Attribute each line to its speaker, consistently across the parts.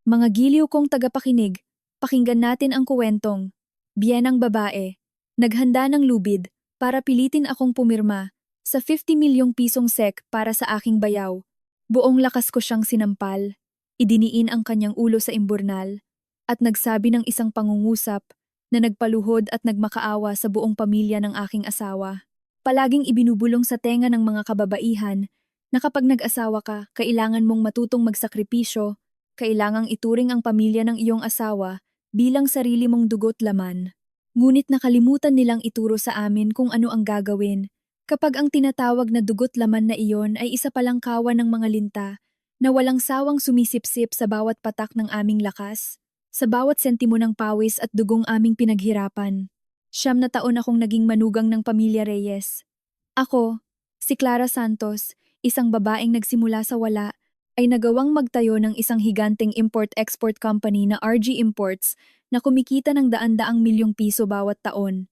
Speaker 1: Mga giliw kong tagapakinig, pakinggan natin ang kuwentong. Biyenang babae, naghanda ng lubid para pilitin akong pumirma sa 50 milyong pisong SEK para sa aking bayaw. Buong lakas ko siyang sinampal, idiniin ang kanyang ulo sa imburnal, at nagsabi ng isang pangungusap na nagpaluhod at nagmakaawa sa buong pamilya ng aking asawa. Palaging ibinubulong sa tenga ng mga kababaihan na kapag nag-asawa ka, kailangan mong matutong magsakripisyo, kailangang ituring ang pamilya ng iyong asawa bilang sarili mong dugo't laman. Ngunit nakalimutan nilang ituro sa amin kung ano ang gagawin kapag ang tinatawag na dugo't laman na iyon ay isa palang kawan ng mga linta na walang sawang sumisipsip sa bawat patak ng aming lakas, sa bawat sentimo ng pawis at dugong aming pinaghirapan. 9 na taon akong naging manugang ng pamilya Reyes. Ako, si Clara Santos, isang babaeng nagsimula sa wala, ay nagawang magtayo ng isang higanteng import-export company na RG Imports na kumikita ng daan-daang milyong piso bawat taon.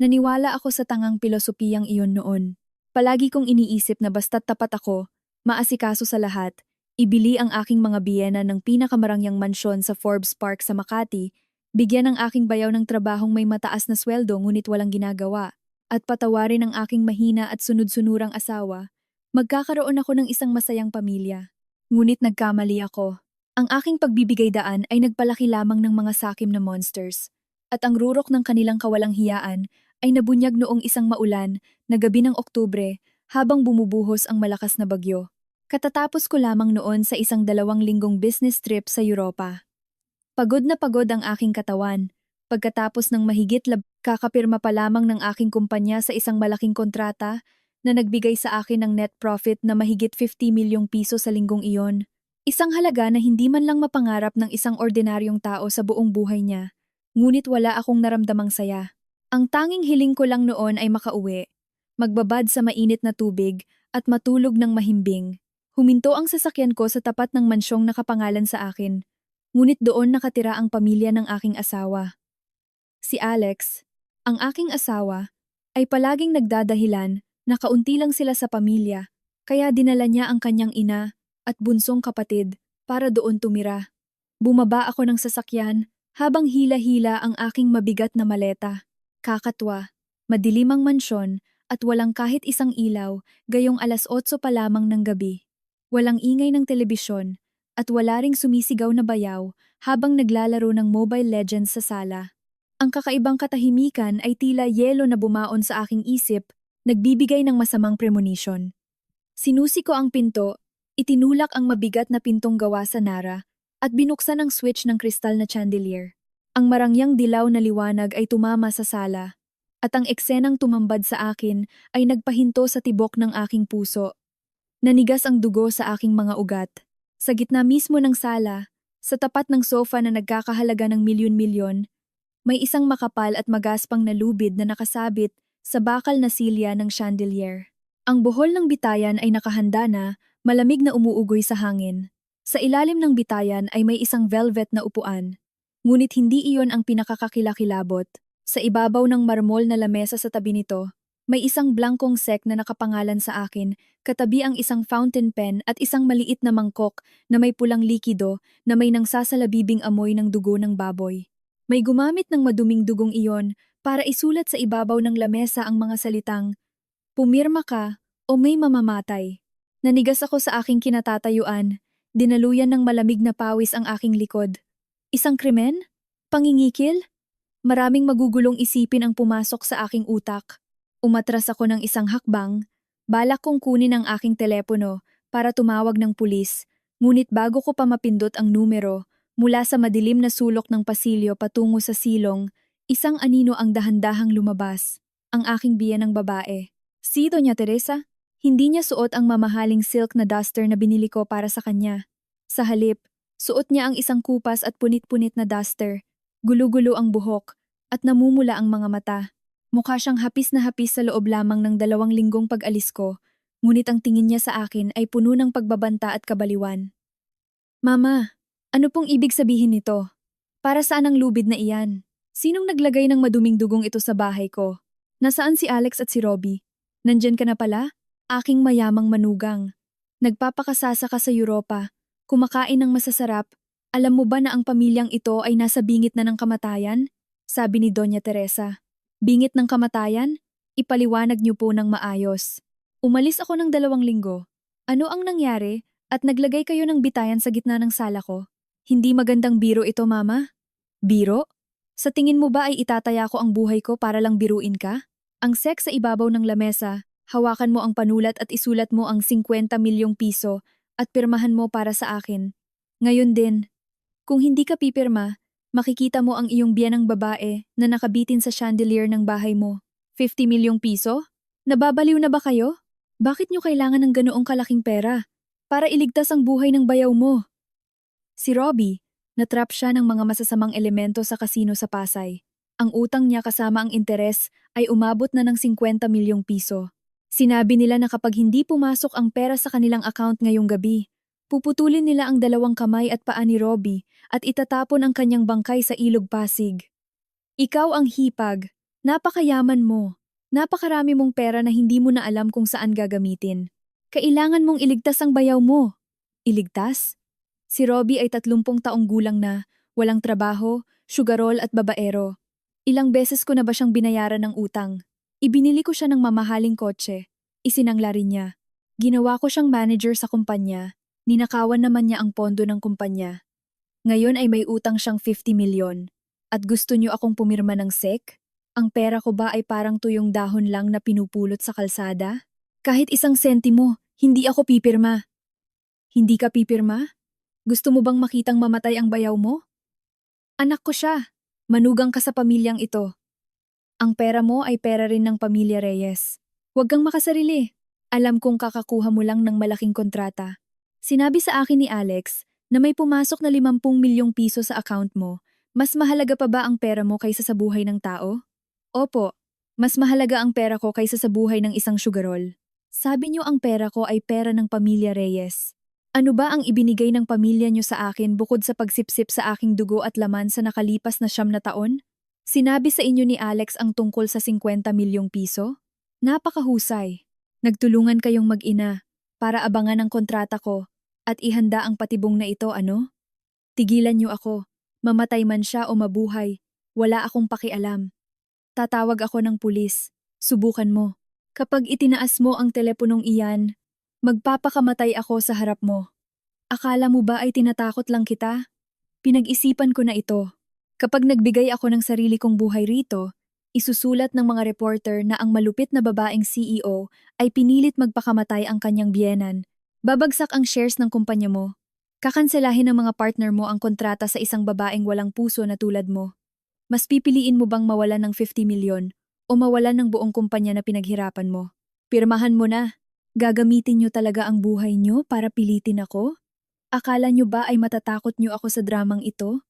Speaker 1: Naniwala ako sa tangang pilosopiyang iyon noon. Palagi kong iniisip na basta't tapat ako, maasikaso sa lahat, ibili ang aking mga biyena ng pinakamarangyang mansyon sa Forbes Park sa Makati, bigyan ang aking bayaw ng trabahong may mataas na sweldo ngunit walang ginagawa, at patawarin ang aking mahina at sunod-sunurang asawa. Magkakaroon ako ng isang masayang pamilya. Ngunit nagkamali ako. Ang aking pagbibigay daan ay nagpalaki lamang ng mga sakim na monsters. At ang rurok ng kanilang kawalang hiyaan ay nabunyag noong isang maulan na gabi ng Oktubre habang bumubuhos ang malakas na bagyo. Katatapos ko lamang noon sa isang 2 linggong business trip sa Europa. Pagod na pagod ang aking katawan. Pagkatapos ng kakapirma pa lamang ng aking kumpanya sa isang malaking kontrata na nagbigay sa akin ng net profit na mahigit 50 milyong piso sa linggong iyon. Isang halaga na hindi man lang mapangarap ng isang ordinaryong tao sa buong buhay niya. Ngunit wala akong naramdamang saya. Ang tanging hiling ko lang noon ay makauwi, magbabad sa mainit na tubig at matulog ng mahimbing. Huminto ang sasakyan ko sa tapat ng mansyong nakapangalan sa akin. Ngunit doon nakatira ang pamilya ng aking asawa. Si Alex, ang aking asawa, ay palaging nagdadahilan na kaunti lang sila sa pamilya, kaya dinala niya ang kanyang ina at bunsong kapatid para doon tumira. Bumaba ako ng sasakyan habang hila-hila ang aking mabigat na maleta. Kakatwa, madilim ang mansyon at walang kahit isang ilaw gayong 8:00 pa lamang ng gabi. Walang ingay ng telebisyon at wala ring sumisigaw na bayaw habang naglalaro ng Mobile Legends sa sala. Ang kakaibang katahimikan ay tila yelo na bumaon sa aking isip, nagbibigay ng masamang premonition. Sinusi ko ang pinto, itinulak ang mabigat na pintong gawa sa Nara, at binuksan ang switch ng kristal na chandelier. Ang marangyang dilaw na liwanag ay tumama sa sala, at ang eksenang tumambad sa akin ay nagpahinto sa tibok ng aking puso. Nanigas ang dugo sa aking mga ugat. Sa gitna mismo ng sala, sa tapat ng sofa na nagkakahalaga ng milyon-milyon, may isang makapal at magaspang na lubid na nakasabit sa bakal na silya ng chandelier. Ang buhol ng bitayan ay nakahanda na, malamig na umuugoy sa hangin. Sa ilalim ng bitayan ay may isang velvet na upuan. Ngunit hindi iyon ang pinakakakilakilabot. Sa ibabaw ng marmol na lamesa sa tabi nito, may isang blankong SEK na nakapangalan sa akin, katabi ang isang fountain pen at isang maliit na mangkok na may pulang likido na may nangsasalabibing amoy ng dugo ng baboy. May gumamit ng maduming dugong iyon para isulat sa ibabaw ng lamesa ang mga salitang, "Pumirma ka o may mamamatay." Nanigas ako sa aking kinatatayuan, dinaluyan ng malamig na pawis ang aking likod. Isang krimen? Pangingikil? Maraming magugulong isipin ang pumasok sa aking utak. Umatras ako ng isang hakbang, balak kong kunin ang aking telepono para tumawag ng pulis, ngunit bago ko pa mapindot ang numero, mula sa madilim na sulok ng pasilyo patungo sa silong, isang anino ang dahan-dahang lumabas, ang aking biyenang babae. Si Doña Teresa? Hindi niya suot ang mamahaling silk na duster na binili ko para sa kanya. Sa halip, suot niya ang isang kupas at punit-punit na duster, gulo-gulo ang buhok, at namumula ang mga mata. Mukha siyang hapis na hapis sa loob lamang ng 2 linggong pag-alis ko, ngunit ang tingin niya sa akin ay puno ng pagbabanta at kabaliwan. "Mama, ano pong ibig sabihin nito? Para saan ang lubid na iyan? Sinong naglagay ng maduming dugong ito sa bahay ko? Nasaan si Alex at si Robbie? Nandyan ka na pala? Aking mayamang manugang. Nagpapakasasa ka sa Europa, kumakain ng masasarap, Alam mo ba na ang pamilyang ito ay nasa bingit na ng kamatayan? Sabi ni Doña Teresa. Bingit ng kamatayan? Ipaliwanag niyo po ng maayos. Umalis ako ng 2 linggo. Ano ang nangyari at naglagay kayo ng bitayan sa gitna ng sala ko? Hindi magandang biro ito, Mama. Biro? Sa tingin mo ba ay itataya ko ang buhay ko para lang biruin ka? Ang sek sa ibabaw ng lamesa, hawakan mo ang panulat at isulat mo ang 50 milyong piso at pirmahan mo para sa akin. Ngayon din, kung hindi ka pipirma, makikita mo ang iyong biyanang babae na nakabitin sa chandelier ng bahay mo. 50 milyong piso? Nababaliw na ba kayo? Bakit nyo kailangan ng ganoong kalaking pera? Para iligtas ang buhay ng bayaw mo. Si Robbie, natrap siya ng mga masasamang elemento sa kasino sa Pasay. Ang utang niya kasama ang interes ay umabot na ng 50 milyong piso. Sinabi nila na kapag hindi pumasok ang pera sa kanilang account ngayong gabi, puputulin nila ang 2 kamay at paa ni Robbie at itatapon ang kanyang bangkay sa ilog Pasig. Ikaw ang hipag. Napakayaman mo. Napakarami mong pera na hindi mo na alam kung saan gagamitin. Kailangan mong iligtas ang bayaw mo. Iligtas? Si Robbie ay 30 taong gulang na, walang trabaho, sugarol at babaero. Ilang beses ko na ba siyang binayaran ng utang? Ibinili ko siya ng mamahaling kotse. Isinangla rin niya. Ginawa ko siyang manager sa kumpanya. Ninakawan naman niya ang pondo ng kumpanya. Ngayon ay may utang siyang 50 milyon. At gusto niyo akong pumirma ng SEC? Ang pera ko ba ay parang tuyong dahon lang na pinupulot sa kalsada? Kahit 1 sentimo, hindi ako pipirma. Hindi ka pipirma? Gusto mo bang makitang mamatay ang bayaw mo? Anak ko siya. Manugang ka sa pamilyang ito. Ang pera mo ay pera rin ng pamilya Reyes. Huwag kang makasarili. Alam kong kakakuha mo lang ng malaking kontrata. Sinabi sa akin ni Alex na may pumasok na 50 milyong piso sa account mo. Mas mahalaga pa ba ang pera mo kaysa sa buhay ng tao? Opo, mas mahalaga ang pera ko kaysa sa buhay ng isang sugarol. Sabi niyo ang pera ko ay pera ng pamilya Reyes. Ano ba ang ibinigay ng pamilya niyo sa akin bukod sa pagsipsip sa aking dugo at laman sa nakalipas na 9 taon? Sinabi sa inyo ni Alex ang tungkol sa 50 milyong piso? Napakahusay. Nagtulungan kayong mag-ina para abangan ang kontrata ko at ihanda ang patibong na ito, ano? Tigilan niyo ako. Mamatay man siya o mabuhay. Wala akong pakialam. Tatawag ako ng pulis. Subukan mo. Kapag itinaas mo ang teleponong iyan, magpapakamatay ako sa harap mo. Akala mo ba ay tinatakot lang kita? Pinag-isipan ko na ito. Kapag nagbigay ako ng sarili kong buhay rito, isusulat ng mga reporter na ang malupit na babaeng CEO ay pinilit magpakamatay ang kanyang biyenan. Babagsak ang shares ng kumpanya mo. Kakanselahin ng mga partner mo ang kontrata sa isang babaeng walang puso na tulad mo. Mas pipiliin mo bang mawalan ng 50 milyon o mawalan ng buong kumpanya na pinaghirapan mo? Pirmahan mo na. Gagamitin niyo talaga ang buhay niyo para pilitin ako? Akala niyo ba ay matatakot niyo ako sa dramang ito?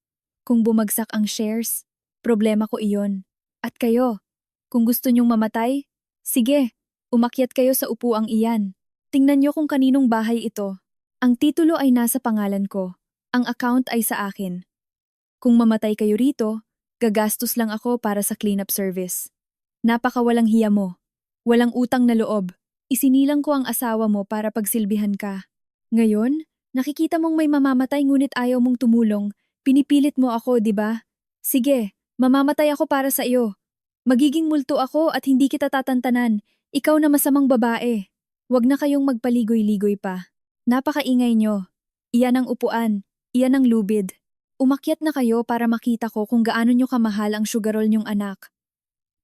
Speaker 1: Kung bumagsak ang shares, problema ko iyon. At kayo, kung gusto niyong mamatay, sige, umakyat kayo sa upuang iyan. Tingnan niyo kung kaninong bahay ito. Ang titulo ay nasa pangalan ko. Ang account ay sa akin. Kung mamatay kayo rito, gagastos lang ako para sa cleanup service. Napakawalang hiya mo. Walang utang na loob. Isinilang ko ang asawa mo para pagsilbihan ka. Ngayon, nakikita mong may mamamatay ngunit ayaw mong tumulong. Pinipilit mo ako, di ba? Sige, mamamatay ako para sa iyo. Magiging multo ako at hindi kita tatantanan. Ikaw na masamang babae. Huwag na kayong magpaligoy-ligoy pa. Napakaingay nyo. Iyan ang upuan. Iyan ang lubid. Umakyat na kayo para makita ko kung gaano nyo kamahal ang sugarol nyong anak.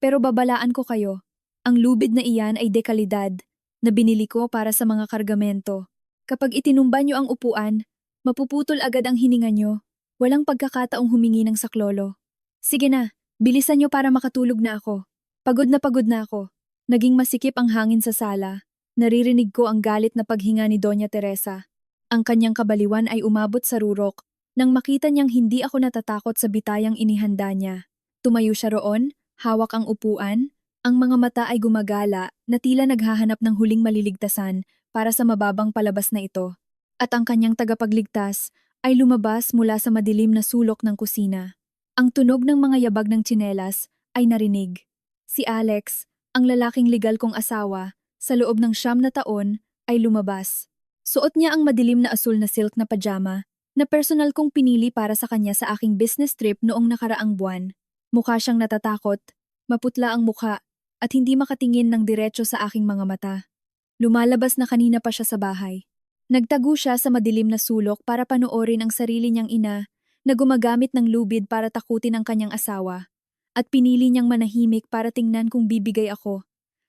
Speaker 1: Pero babalaan ko kayo. Ang lubid na iyan ay dekalidad na binili ko para sa mga kargamento. Kapag itinumba nyo ang upuan, mapuputol agad ang hininga nyo. Walang pagkakataong humingi ng saklolo. Sige na, bilisan nyo para makatulog na ako. Pagod na ako. Naging masikip ang hangin sa sala. Naririnig ko ang galit na paghinga ni Doña Teresa. Ang kanyang kabaliwan ay umabot sa rurok nang makita niyang hindi ako natatakot sa bitayang inihanda niya. Tumayo siya roon, hawak ang upuan. Ang mga mata ay gumagala na tila naghahanap ng huling maliligtasan para sa mababang palabas na ito. At ang kanyang tagapagligtas ay lumabas mula sa madilim na sulok ng kusina. Ang tunog ng mga yabag ng tsinelas ay narinig. Si Alex, ang lalaking legal kong asawa, sa loob ng 9 na taon ay lumabas. Suot niya ang madilim na asul na silk na pajama na personal kong pinili para sa kanya sa aking business trip noong nakaraang buwan. Mukha siyang natatakot, maputla ang mukha, at hindi makatingin ng diretso sa aking mga mata. Lumalabas na kanina pa siya sa bahay. Nagtago siya sa madilim na sulok para panoorin ang sarili niyang ina na gumagamit ng lubid para takutin ang kanyang asawa. At pinili niyang manahimik para tingnan kung bibigay ako.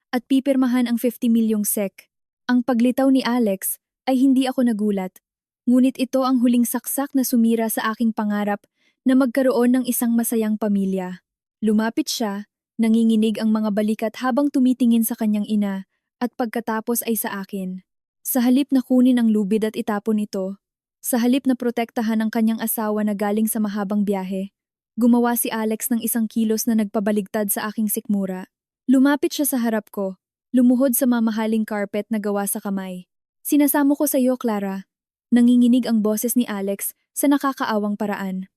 Speaker 1: At pipirmahan ang 50 milyong SEK. Ang paglitaw ni Alex ay hindi ako nagulat. Ngunit ito ang huling saksak na sumira sa aking pangarap na magkaroon ng isang masayang pamilya. Lumapit siya, nanginginig ang mga balikat habang tumitingin sa kanyang ina at pagkatapos ay sa akin. Sa halip na kunin ang lubid at itapon ito, sa halip na protektahan ang kanyang asawa na galing sa mahabang biyahe, gumawa si Alex ng isang kilos na nagpabaligtad sa aking sikmura. Lumapit siya sa harap ko, lumuhod sa mamahaling carpet na gawa sa kamay. Sinasamo ko sa iyo, Clara. Nanginginig ang boses ni Alex sa nakakaawang paraan.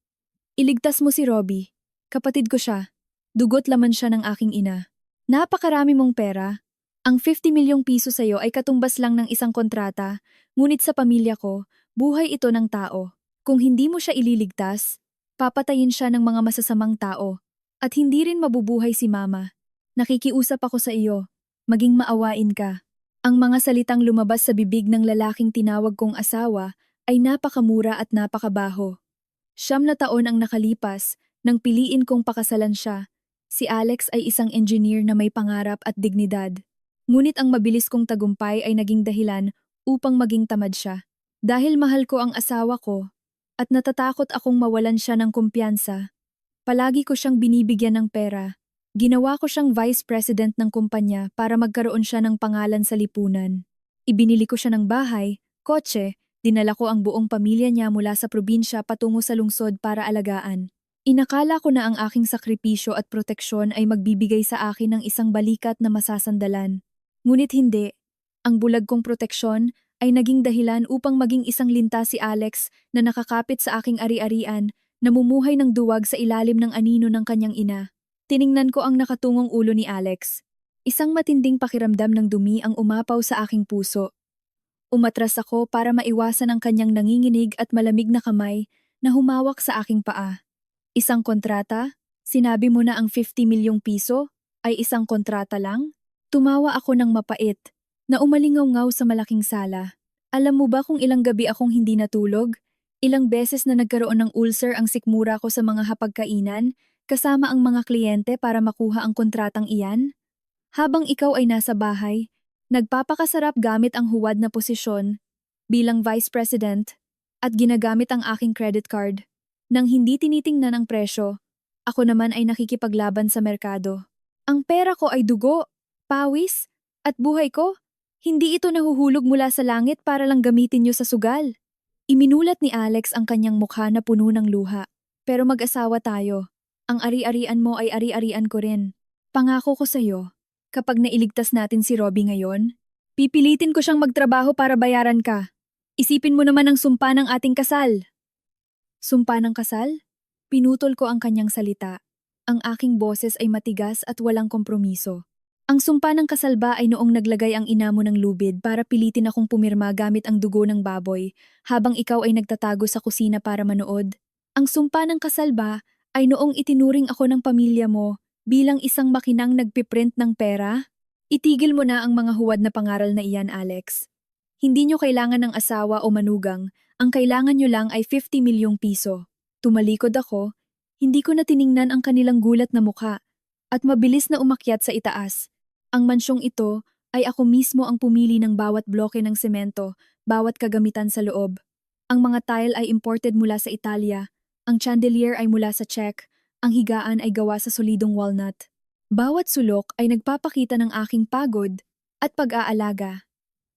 Speaker 1: Iligtas mo si Robbie. Kapatid ko siya. Dugot laman siya ng aking ina. Napakarami mong pera. Ang 50 milyong piso sa iyo ay katumbas lang ng isang kontrata, ngunit sa pamilya ko, buhay ito ng tao. Kung hindi mo siya ililigtas, papatayin siya ng mga masasamang tao. At hindi rin mabubuhay si Mama. Nakikiusap ako sa iyo. Maging maawain ka. Ang mga salitang lumabas sa bibig ng lalaking tinawag kong asawa ay napakamura at napakabaho. 9 na taon ang nakalipas nang piliin kong pakasalan siya. Si Alex ay isang engineer na may pangarap at dignidad. Ngunit ang mabilis kong tagumpay ay naging dahilan upang maging tamad siya. Dahil mahal ko ang asawa ko at natatakot akong mawalan siya ng kumpiyansa, palagi ko siyang binibigyan ng pera. Ginawa ko siyang vice president ng kumpanya para magkaroon siya ng pangalan sa lipunan. Ibinili ko siya ng bahay, kotse, dinala ko ang buong pamilya niya mula sa probinsya patungo sa lungsod para alagaan. Inakala ko na ang aking sakripisyo at proteksyon ay magbibigay sa akin ng isang balikat na masasandalan. Ngunit hindi. Ang bulag kong proteksyon ay naging dahilan upang maging isang linta si Alex na nakakapit sa aking ari-arian, namumuhay ng duwag sa ilalim ng anino ng kanyang ina. Tiningnan ko ang nakatungong ulo ni Alex. Isang matinding pakiramdam ng dumi ang umapaw sa aking puso. Umatras ako para maiwasan ang kanyang nanginginig at malamig na kamay na humawak sa aking paa. Isang kontrata? Sinabi mo na ang 50 milyong piso ay isang kontrata lang? Tumawa ako ng mapait, na umalingaw-ngaw sa malaking sala. Alam mo ba kung ilang gabi akong hindi natulog? Ilang beses na nagkaroon ng ulcer ang sikmura ko sa mga hapagkainan, kasama ang mga kliyente para makuha ang kontratang iyan? Habang ikaw ay nasa bahay, nagpapakasarap gamit ang huwad na posisyon bilang vice president at ginagamit ang aking credit card. Nang hindi tinitingnan ang presyo, ako naman ay nakikipaglaban sa merkado. Ang pera ko ay dugo, pawis, at buhay ko. Hindi ito nahuhulog mula sa langit para lang gamitin niyo sa sugal. Iminulat ni Alex ang kanyang mukha na puno ng luha. Pero mag-asawa tayo. Ang ari-arian mo ay ari-arian ko rin. Pangako ko sa'yo, kapag nailigtas natin si Robbie ngayon, pipilitin ko siyang magtrabaho para bayaran ka. Isipin mo naman ang sumpa ng ating kasal. Sumpa ng kasal? Pinutol ko ang kanyang salita. Ang aking boses ay matigas at walang kompromiso. Ang sumpa ng kasal ba ay noong naglagay ang ina mo ng lubid para pilitin akong pumirma gamit ang dugo ng baboy habang ikaw ay nagtatago sa kusina para manood? Ang sumpa ng kasal ba ay noong itinuring ako ng pamilya mo bilang isang makinang nagpiprint ng pera? Itigil mo na ang mga huwad na pangaral na iyan, Alex. Hindi nyo kailangan ng asawa o manugang, ang kailangan nyo lang ay 50 milyong piso. Tumalikod ako, hindi ko na tiningnan ang kanilang gulat na mukha, at mabilis na umakyat sa itaas. Ang mansyong ito ay ako mismo ang pumili ng bawat bloke ng semento, bawat kagamitan sa loob. Ang mga tile ay imported mula sa Italia. Ang chandelier ay mula sa Czech, ang higaan ay gawa sa solidong walnut. Bawat sulok ay nagpapakita ng aking pagod at pag-aalaga.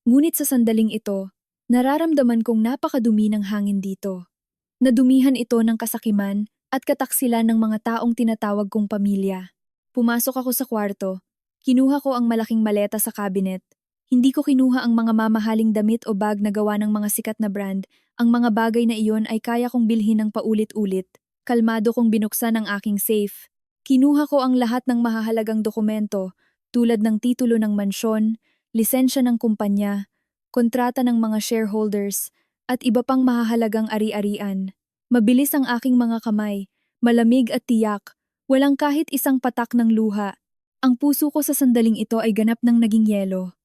Speaker 1: Ngunit sa sandaling ito, nararamdaman kong napakadumi ng hangin dito. Nadumihan ito ng kasakiman at kataksilan ng mga taong tinatawag kong pamilya. Pumasok ako sa kwarto, kinuha ko ang malaking maleta sa cabinet. Hindi ko kinuha ang mga mamahaling damit o bag na gawa ng mga sikat na brand. Ang mga bagay na iyon ay kaya kong bilhin ng paulit-ulit. Kalmado kong binuksan ang aking safe. Kinuha ko ang lahat ng mahahalagang dokumento, tulad ng titulo ng mansyon, lisensya ng kumpanya, kontrata ng mga shareholders, at iba pang mahahalagang ari-arian. Mabilis ang aking mga kamay, malamig at tiyak, walang kahit isang patak ng luha. Ang puso ko sa sandaling ito ay ganap ng naging yelo.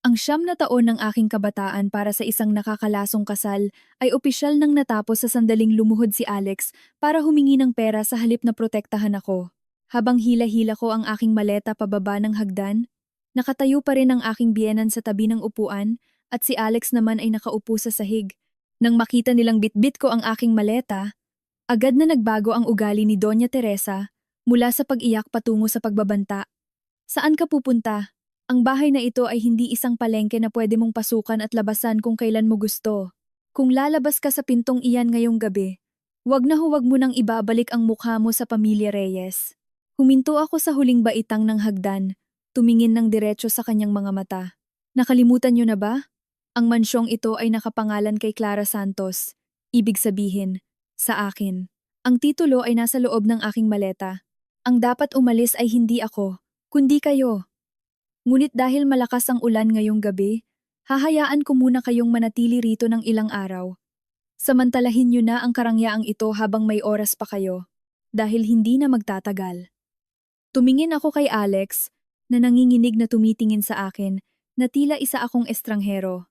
Speaker 1: Ang 9 na taon ng aking kabataan para sa isang nakakalasong kasal ay opisyal nang natapos sa sandaling lumuhod si Alex para humingi ng pera sa halip na protektahan ako. Habang hila-hila ko ang aking maleta pababa ng hagdan, nakatayo pa rin ang aking biyenan sa tabi ng upuan at si Alex naman ay nakaupo sa sahig. Nang makita nilang bitbit ko ang aking maleta, agad na nagbago ang ugali ni Doña Teresa mula sa pag-iyak patungo sa pagbabanta. Saan ka pupunta? Ang bahay na ito ay hindi isang palengke na pwede mong pasukan at labasan kung kailan mo gusto. Kung lalabas ka sa pintong iyan ngayong gabi, huwag mo nang ibabalik ang mukha mo sa pamilya Reyes. Huminto ako sa huling baitang ng hagdan, tumingin ng diretso sa kanyang mga mata. Nakalimutan niyo na ba? Ang mansyong ito ay nakapangalan kay Clara Santos. Ibig sabihin, sa akin. Ang titulo ay nasa loob ng aking maleta. Ang dapat umalis ay hindi ako, kundi kayo. Ngunit dahil malakas ang ulan ngayong gabi, hahayaan ko muna kayong manatili rito ng ilang araw. Samantalahin niyo na ang karangyaang ito habang may oras pa kayo, dahil hindi na magtatagal. Tumingin ako kay Alex, na nanginginig na tumitingin sa akin, na tila isa akong estranghero.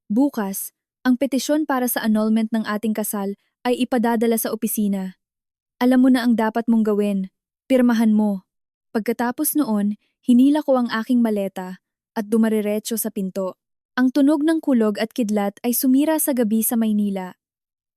Speaker 1: Bukas, ang petisyon para sa annulment ng ating kasal ay ipadadala sa opisina. Alam mo na ang dapat mong gawin, pirmahan mo. Pagkatapos noon, hinila ko ang aking maleta at dumariretso sa pinto. Ang tunog ng kulog at kidlat ay sumira sa gabi sa Maynila.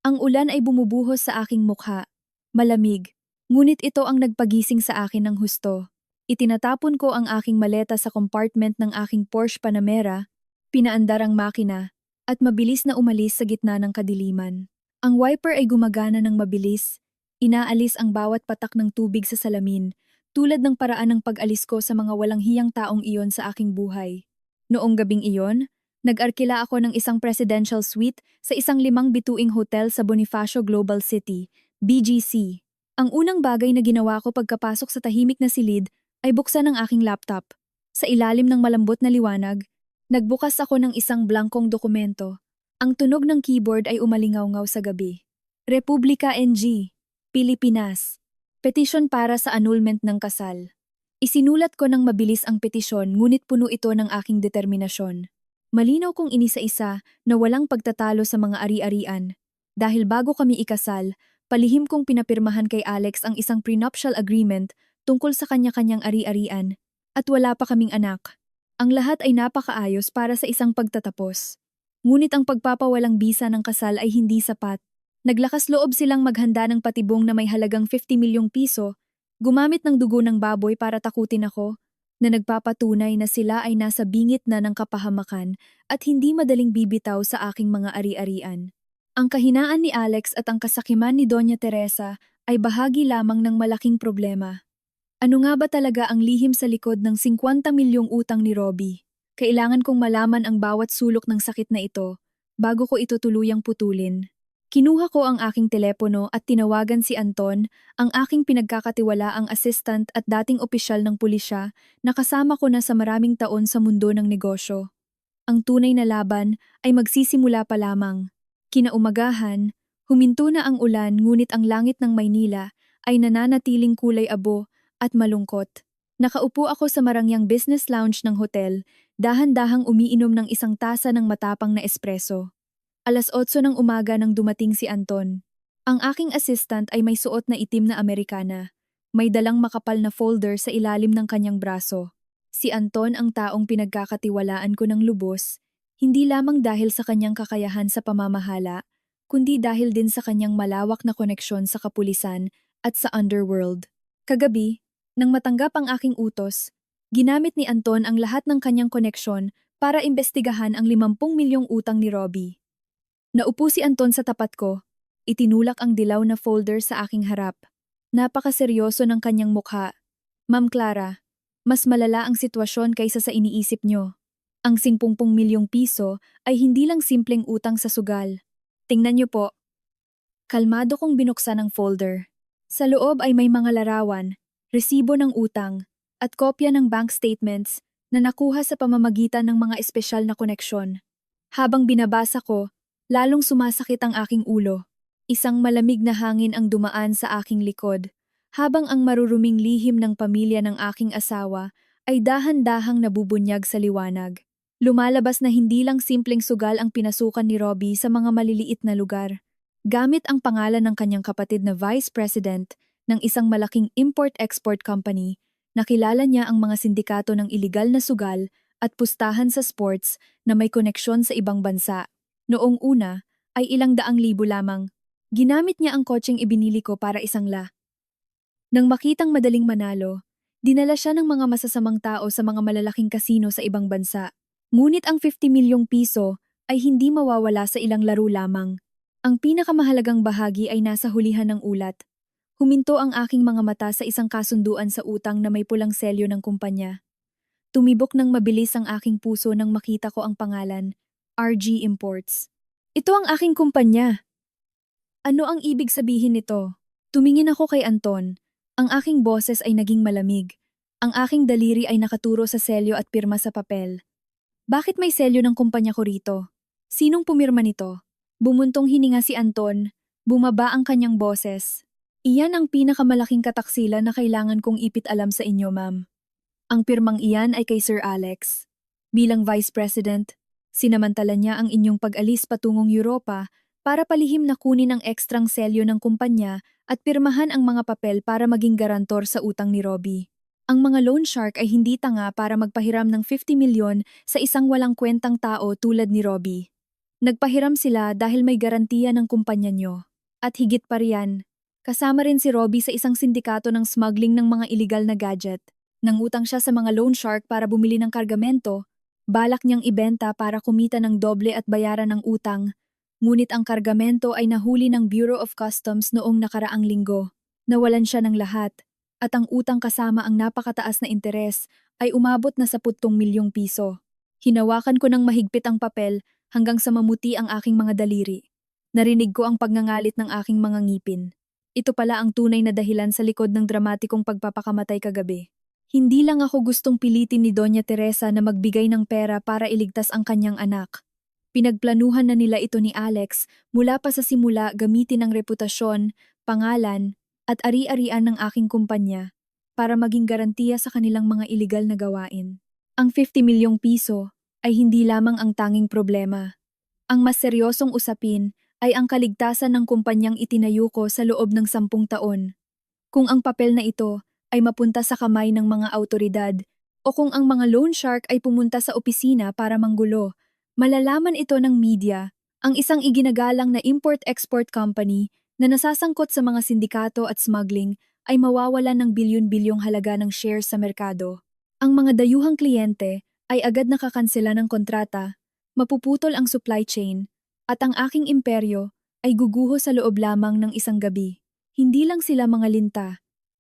Speaker 1: Ang ulan ay bumubuhos sa aking mukha. Malamig, ngunit ito ang nagpagising sa akin ng husto. Itinatapon ko ang aking maleta sa compartment ng aking Porsche Panamera, pinaandar ang makina, at mabilis na umalis sa gitna ng kadiliman. Ang wiper ay gumagana ng mabilis, inaalis ang bawat patak ng tubig sa salamin, tulad ng paraan ng pag-alis ko sa mga walang hiyang taong iyon sa aking buhay. Noong gabing iyon, nag-arkila ako ng isang presidential suite sa isang 5 bituing hotel sa Bonifacio Global City, BGC. Ang unang bagay na ginawa ko pagkapasok sa tahimik na silid ay buksan ang aking laptop. Sa ilalim ng malambot na liwanag, nagbukas ako ng isang blankong dokumento. Ang tunog ng keyboard ay umalingaw-ngaw sa gabi. Republika NG, Pilipinas. Petisyon para sa annulment ng kasal. Isinulat ko ng mabilis ang petisyon ngunit puno ito ng aking determinasyon. Malinaw kong inisa-isa na walang pagtatalo sa mga ari-arian. Dahil bago kami ikasal, palihim kong pinapirmahan kay Alex ang isang prenuptial agreement tungkol sa kanya-kanyang ari-arian. At wala pa kaming anak. Ang lahat ay napakaayos para sa isang pagtatapos. Ngunit ang pagpapawalang bisa ng kasal ay hindi sapat. Naglakas loob silang maghanda ng patibong na may halagang 50 milyong piso, gumamit ng dugo ng baboy para takutin ako, na nagpapatunay na sila ay nasa bingit na ng kapahamakan at hindi madaling bibitaw sa aking mga ari-arian. Ang kahinaan ni Alex at ang kasakiman ni Doña Teresa ay bahagi lamang ng malaking problema. Ano nga ba talaga ang lihim sa likod ng 50 milyong utang ni Robbie? Kailangan kong malaman ang bawat sulok ng sakit na ito bago ko ito tuluyang putulin. Kinuha ko ang aking telepono at tinawagan si Anton, ang aking pinagkakatiwalaang assistant at dating opisyal ng pulisya na kasama ko na sa maraming taon sa mundo ng negosyo. Ang tunay na laban ay magsisimula pa lamang. Kinaumagahan, huminto na ang ulan ngunit ang langit ng Maynila ay nananatiling kulay abo at malungkot. Nakaupo ako sa marangyang business lounge ng hotel, dahan-dahang umiinom ng isang tasa ng matapang na espresso. 8:00 ng umaga nang dumating si Anton. Ang aking assistant ay may suot na itim na Amerikana. May dalang makapal na folder sa ilalim ng kanyang braso. Si Anton ang taong pinagkakatiwalaan ko ng lubos, hindi lamang dahil sa kanyang kakayahan sa pamamahala, kundi dahil din sa kanyang malawak na koneksyon sa kapulisan at sa underworld. Kagabi, nang matanggap ang aking utos, ginamit ni Anton ang lahat ng kanyang koneksyon para imbestigahan ang 50 milyong utang ni Robbie. Naupo si Anton sa tapat ko, itinulak ang dilaw na folder sa aking harap. Napakaseryoso ng kanyang mukha. Ma'am Clara, mas malala ang sitwasyon kaysa sa iniisip nyo. Ang 50 milyong piso ay hindi lang simpleng utang sa sugal. Tingnan nyo po. Kalmado kong binuksan ang folder. Sa loob ay may mga larawan, resibo ng utang, at kopya ng bank statements na nakuha sa pamamagitan ng mga espesyal na koneksyon. Habang binabasa ko, Lalong sumasakit ang aking ulo. Isang malamig na hangin ang dumaan sa aking likod, habang ang maruruming lihim ng pamilya ng aking asawa ay dahan-dahang nabubunyag sa liwanag. Lumalabas na hindi lang simpleng sugal ang pinasukan ni Robbie sa mga maliliit na lugar. Gamit ang pangalan ng kanyang kapatid na Vice President ng isang malaking import-export company, nakilala niya ang mga sindikato ng iligal na sugal at pustahan sa sports na may koneksyon sa ibang bansa. Noong una, ay ilang daang libo lamang. Ginamit niya ang kotseng ibinili ko para isangla. Nang makitang madaling manalo, dinala siya ng mga masasamang tao sa mga malalaking kasino sa ibang bansa. Ngunit ang 50 milyong piso ay hindi mawawala sa ilang laro lamang. Ang pinakamahalagang bahagi ay nasa hulihan ng ulat. Huminto ang aking mga mata sa isang kasunduan sa utang na may pulang selyo ng kumpanya. Tumibok ng mabilis ang aking puso nang makita ko ang pangalan, RG Imports. Ito ang aking kumpanya. Ano ang ibig sabihin nito? Tumingin ako kay Anton. Ang aking boses ay naging malamig. Ang aking daliri ay nakaturo sa selyo at pirma sa papel. Bakit may selyo ng kumpanya ko rito? Sinong pumirma nito? Bumuntong hininga si Anton. Bumaba ang kanyang boses. Iyan ang pinakamalaking kataksilan na kailangan kong ipit alam sa inyo, ma'am. Ang pirmang iyan ay kay Sir Alex. Bilang Vice President, sinamantala niya ang inyong pag-alis patungong Europa para palihim na kunin ang ekstrang selyo ng kumpanya at pirmahan ang mga papel para maging garantor sa utang ni Robbie. Ang mga loan shark ay hindi tanga para magpahiram ng 50 milyon sa isang walang kwentang tao tulad ni Robbie. Nagpahiram sila dahil may garantiya ng kumpanya nyo. At higit pa riyan, kasama rin si Robbie sa isang sindikato ng smuggling ng mga iligal na gadget. Nangutang siya sa mga loan shark para bumili ng kargamento, balak niyang ibenta para kumita ng doble at bayaran ng utang. Ngunit ang kargamento ay nahuli ng Bureau of Customs noong nakaraang linggo. Nawalan siya ng lahat, at ang utang kasama ang napakataas na interes ay umabot na sa 10 milyong piso. Hinawakan ko ng mahigpit ang papel hanggang sa mamuti ang aking mga daliri. Narinig ko ang pagngangalit ng aking mga ngipin. Ito pala ang tunay na dahilan sa likod ng dramatikong pagpapakamatay kagabi. Hindi lang ako gustong pilitin ni Doña Teresa na magbigay ng pera para iligtas ang kanyang anak. Pinagplanuhan na nila ito ni Alex mula pa sa simula gamitin ang reputasyon, pangalan, at ari-arian ng aking kumpanya para maging garantiya sa kanilang mga iligal na gawain. Ang 50 milyong piso ay hindi lamang ang tanging problema. Ang mas seryosong usapin ay ang kaligtasan ng kumpanyang itinayo ko sa loob ng 10 taon. Kung ang papel na ito ay mapunta sa kamay ng mga autoridad o kung ang mga loan shark ay pumunta sa opisina para manggulo, malalaman ito ng media, ang isang iginagalang na import-export company na nasasangkot sa mga sindikato at smuggling ay mawawalan ng bilyon-bilyong halaga ng shares sa merkado. Ang mga dayuhang kliyente ay agad nakakansela ng kontrata, mapuputol ang supply chain, at ang aking imperyo ay guguho sa loob lamang ng isang gabi. Hindi lang sila mga linta.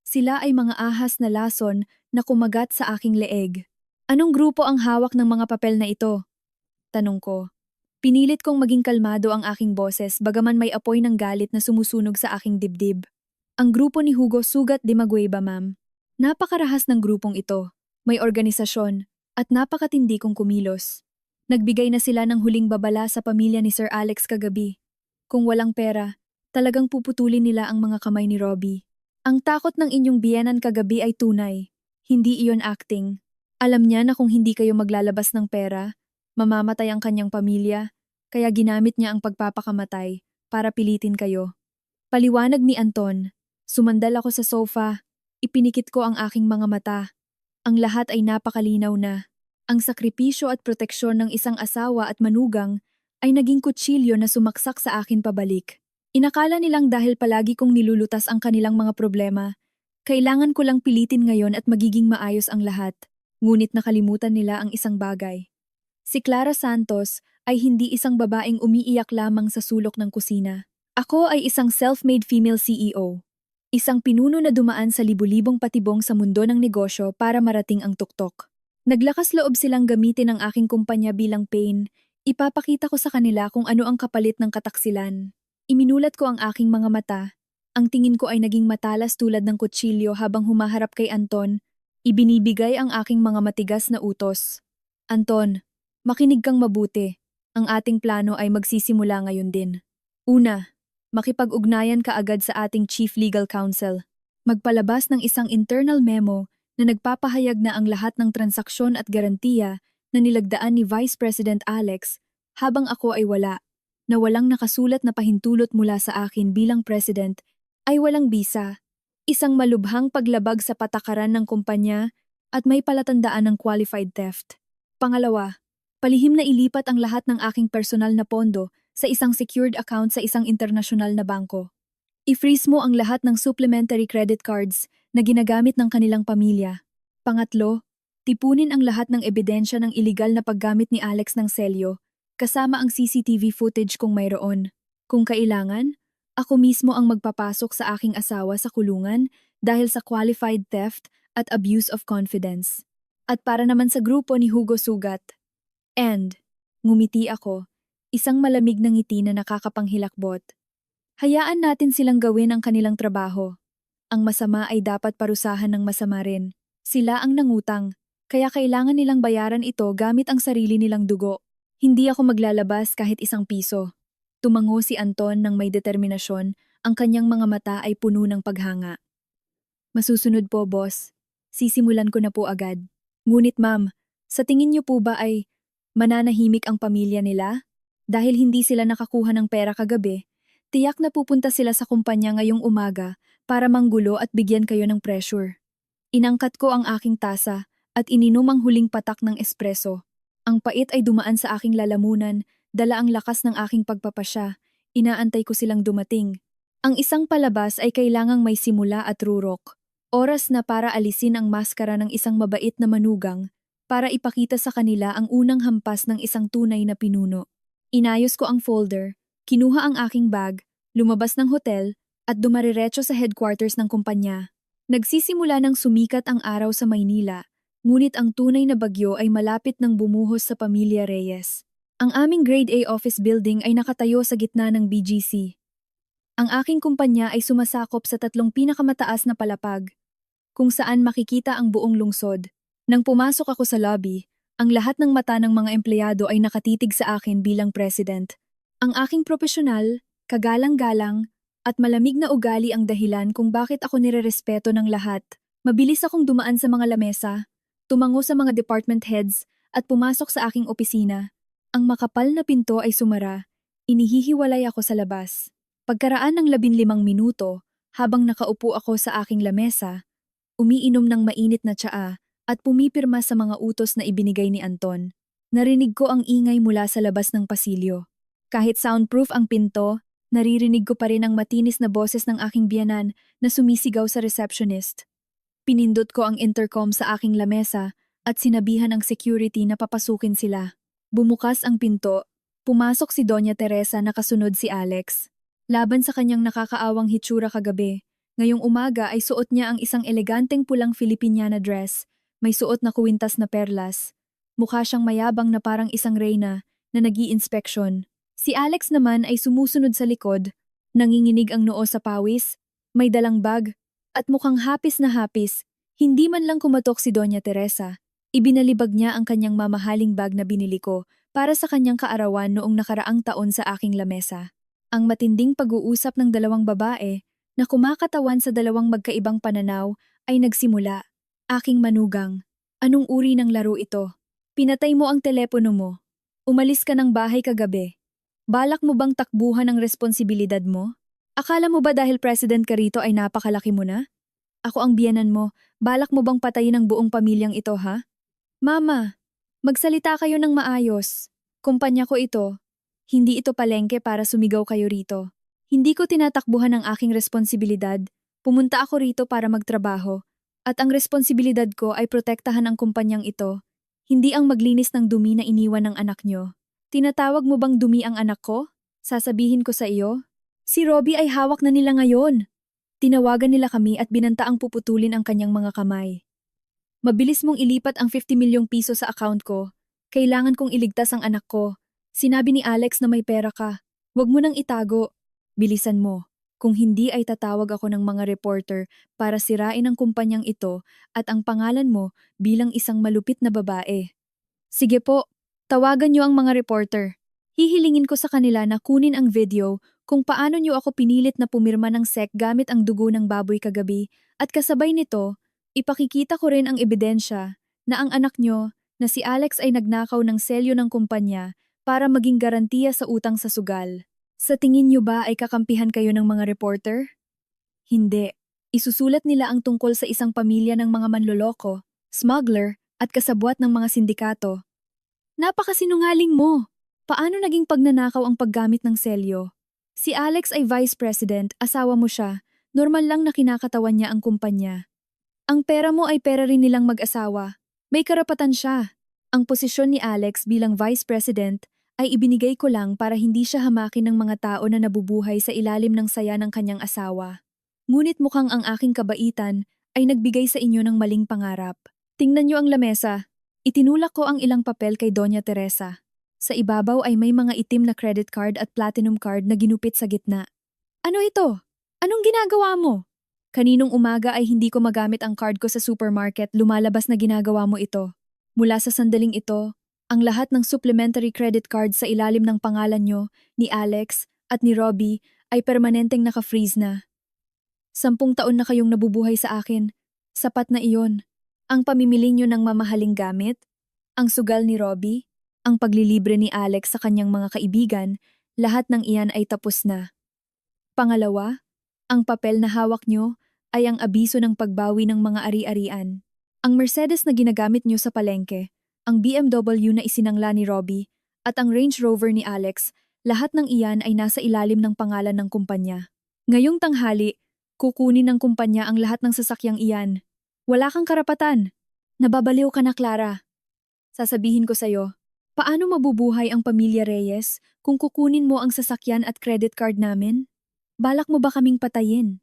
Speaker 1: Sila ay mga ahas na lason na kumagat sa aking leeg. Anong grupo ang hawak ng mga papel na ito? Tanong ko. Pinilit kong maging kalmado ang aking boses bagaman may apoy ng galit na sumusunog sa aking dibdib. Ang grupo ni Hugo Sugat de Magueba, ma'am. Napakarahas ng grupong ito. May organisasyon at napakatindi kong kumilos. Nagbigay na sila ng huling babala sa pamilya ni Sir Alex kagabi. Kung walang pera, talagang puputulin nila ang mga kamay ni Robbie. Ang takot ng inyong biyenan kagabi ay tunay. Hindi iyon acting. Alam niya na kung hindi kayo maglalabas ng pera, mamamatay ang kanyang pamilya, kaya ginamit niya ang pagpapakamatay para pilitin kayo. Paliwanag ni Anton. Sumandal ako sa sofa. Ipinikit ko ang aking mga mata. Ang lahat ay napakalinaw na. Ang sakripisyo at proteksyon ng isang asawa at manugang ay naging kutsilyo na sumaksak sa akin pabalik. Inakala nilang dahil palagi kong nilulutas ang kanilang mga problema, kailangan ko lang pilitin ngayon at magiging maayos ang lahat. Ngunit nakalimutan nila ang isang bagay. Si Clara Santos ay hindi isang babaeng umiiyak lamang sa sulok ng kusina. Ako ay isang self-made female CEO. Isang pinuno na dumaan sa libu-libong patibong sa mundo ng negosyo para marating ang tuktok. Naglakas loob silang gamitin ang aking kumpanya bilang pain. Ipapakita ko sa kanila kung ano ang kapalit ng kataksilan. Iminulat ko ang aking mga mata. Ang tingin ko ay naging matalas tulad ng kutsilyo habang humaharap kay Anton. Ibinibigay ang aking mga matigas na utos. Anton, makinig kang mabuti. Ang ating plano ay magsisimula ngayon din. Una, makipag-ugnayan ka agad sa ating Chief Legal Counsel. Magpalabas ng isang internal memo na nagpapahayag na ang lahat ng transaksyon at garantiya na nilagdaan ni Vice President Alex habang ako ay wala, na walang nakasulat na pahintulot mula sa akin bilang president, ay walang bisa. Isang malubhang paglabag sa patakaran ng kumpanya at may palatandaan ng qualified theft. Pangalawa, palihim na ilipat ang lahat ng aking personal na pondo sa isang secured account sa isang internasyonal na bangko. I-freeze mo ang lahat ng supplementary credit cards na ginagamit ng kanilang pamilya. Pangatlo, tipunin ang lahat ng ebidensya ng iligal na paggamit ni Alex ng selyo, kasama ang CCTV footage kung mayroon. Kung kailangan, ako mismo ang magpapasok sa aking asawa sa kulungan dahil sa qualified theft at abuse of confidence. At para naman sa grupo ni Hugo Sugat. And, ngumiti ako, isang malamig na ngiti na nakakapanghilakbot. Hayaan natin silang gawin ang kanilang trabaho. Ang masama ay dapat parusahan ng masama rin. Sila ang nangutang, kaya kailangan nilang bayaran ito gamit ang sarili nilang dugo. Hindi ako maglalabas kahit isang piso. Tumango si Anton ng may determinasyon, ang kanyang mga mata ay puno ng paghanga. Masusunod po, boss. Sisimulan ko na po agad. Ngunit ma'am, sa tingin niyo po ba ay mananahimik ang pamilya nila? Dahil hindi sila nakakuha ng pera kagabi, tiyak na pupunta sila sa kumpanya ngayong umaga para manggulo at bigyan kayo ng pressure. Inangkat ko ang aking tasa at ininom ang huling patak ng espresso. Ang pait ay dumaan sa aking lalamunan, dala ang lakas ng aking pagpapasya. Inaantay ko silang dumating. Ang isang palabas ay kailangang may simula at rurok. Oras na para alisin ang maskara ng isang mabait na manugang para ipakita sa kanila ang unang hampas ng isang tunay na pinuno. Inayos ko ang folder, kinuha ang aking bag, lumabas ng hotel, at dumariretso sa headquarters ng kumpanya. Nagsisimula ng sumikat ang araw sa Maynila, ngunit ang tunay na bagyo ay malapit ng bumuhos sa pamilya Reyes. Ang aming Grade A office building ay nakatayo sa gitna ng BGC. Ang aking kumpanya ay sumasakop sa 3 pinakamataas na palapag, kung saan makikita ang buong lungsod. Nang pumasok ako sa lobby, ang lahat ng mata ng mga empleyado ay nakatitig sa akin bilang president. Ang aking profesional, kagalang-galang, at malamig na ugali ang dahilan kung bakit ako nirerespeto ng lahat. Mabilis akong dumaan sa mga lamesa, tumango sa mga department heads, at pumasok sa aking opisina. Ang makapal na pinto ay sumara, inihihiwalay ako sa labas. Pagkaraan ng 15 minuto, habang nakaupo ako sa aking lamesa, umiinom ng mainit na tsaa at pumipirma sa mga utos na ibinigay ni Anton. Narinig ko ang ingay mula sa labas ng pasilyo. Kahit soundproof ang pinto, naririnig ko pa rin ang matinis na boses ng aking biyanan na sumisigaw sa receptionist. Pinindot ko ang intercom sa aking lamesa at sinabihan ang security na papasukin sila. Bumukas ang pinto, pumasok si Doña Teresa na kasunod si Alex. Laban sa kanyang nakakaawang hitsura kagabi, ngayong umaga ay suot niya ang isang eleganteng pulang Filipiniana dress, may suot na kuwintas na perlas. Mukha siyang mayabang na parang isang reyna na nag-i-inspeksyon. Si Alex naman ay sumusunod sa likod, nanginginig ang noo sa pawis, may dalang bag, at mukhang hapis na hapis. Hindi man lang kumatok si Doña Teresa. Ibinalibag niya ang kanyang mamahaling bag na binili ko para sa kanyang kaarawan noong nakaraang taon sa aking lamesa. Ang matinding pag-uusap ng 2 babae na kumakatawan sa 2 magkaibang pananaw ay nagsimula. Aking manugang, anong uri ng laro ito? Pinatay mo ang telepono mo. Umalis ka ng bahay kagabi. Balak mo bang takbuhan ang responsibilidad mo? Akala mo ba dahil president ka rito ay napakalaki mo na? Ako ang biyenan mo, balak mo bang patayin ang buong pamilyang ito ha? Mama, magsalita kayo ng maayos. Kumpanya ko ito. Hindi ito palengke para sumigaw kayo rito. Hindi ko tinatakbuhan ang aking responsibilidad. Pumunta ako rito para magtrabaho. At ang responsibilidad ko ay protektahan ang kumpanyang ito. Hindi ang maglinis ng dumi na iniwan ng anak nyo. Tinatawag mo bang dumi ang anak ko? Sasabihin ko sa iyo. Si Robbie ay hawak na nila ngayon. Tinawagan nila kami at binantaang puputulin ang kanyang mga kamay. Mabilis mong ilipat ang 50 milyong piso sa account ko. Kailangan kong iligtas ang anak ko. Sinabi ni Alex na may pera ka. Huwag mo nang itago. Bilisan mo. Kung hindi ay tatawag ako ng mga reporter para sirain ang kumpanyang ito at ang pangalan mo bilang isang malupit na babae. Sige po, tawagan niyo ang mga reporter. Hihilingin ko sa kanila na kunin ang video kung paano niyo ako pinilit na pumirma ng SEC gamit ang dugo ng baboy kagabi at kasabay nito, ipakikita ko rin ang ebidensya na ang anak niyo na si Alex ay nagnakaw ng selyo ng kumpanya para maging garantiya sa utang sa sugal. Sa tingin niyo ba ay kakampihan kayo ng mga reporter? Hindi. Isusulat nila ang tungkol sa isang pamilya ng mga manloloko, smuggler, at kasabwat ng mga sindikato. Napakasinungaling mo! Paano naging pagnanakaw ang paggamit ng selyo? Si Alex ay vice president, asawa mo siya, normal lang na kinakatawan niya ang kumpanya. Ang pera mo ay pera rin nilang mag-asawa. May karapatan siya. Ang posisyon ni Alex bilang vice president ay ibinigay ko lang para hindi siya hamakin ng mga tao na nabubuhay sa ilalim ng saya ng kanyang asawa. Ngunit mukhang ang aking kabaitan ay nagbigay sa inyo ng maling pangarap. Tingnan niyo ang lamesa. Itinulak ko ang ilang papel kay Doña Teresa. Sa ibabaw ay may mga itim na credit card at platinum card na ginupit sa gitna. Ano ito? Anong ginagawa mo? Kaninong umaga ay hindi ko magamit ang card ko sa supermarket, lumalabas na ginagawa mo ito. Mula sa sandaling ito, ang lahat ng supplementary credit cards sa ilalim ng pangalan nyo, ni Alex at ni Robbie ay permanenteng naka-freeze na. 10 taon na kayong nabubuhay sa akin. Sapat na iyon. Ang pamimili nyo ng mamahaling gamit, ang sugal ni Robbie, ang paglilibre ni Alex sa kanyang mga kaibigan, lahat ng iyan ay tapos na. Pangalawa, ang papel na hawak nyo ay ang abiso ng pagbawi ng mga ari-arian. Ang Mercedes na ginagamit nyo sa palengke, ang BMW na isinangla ni Robbie, at ang Range Rover ni Alex, lahat ng iyan ay nasa ilalim ng pangalan ng kumpanya. Ngayong tanghali, kukunin ng kumpanya ang lahat ng sasakyang iyan. Wala kang karapatan. Nababaliw ka na, Clara. Sasabihin ko sa'yo, paano mabubuhay ang pamilya Reyes kung kukunin mo ang sasakyan at credit card namin? Balak mo ba kaming patayin?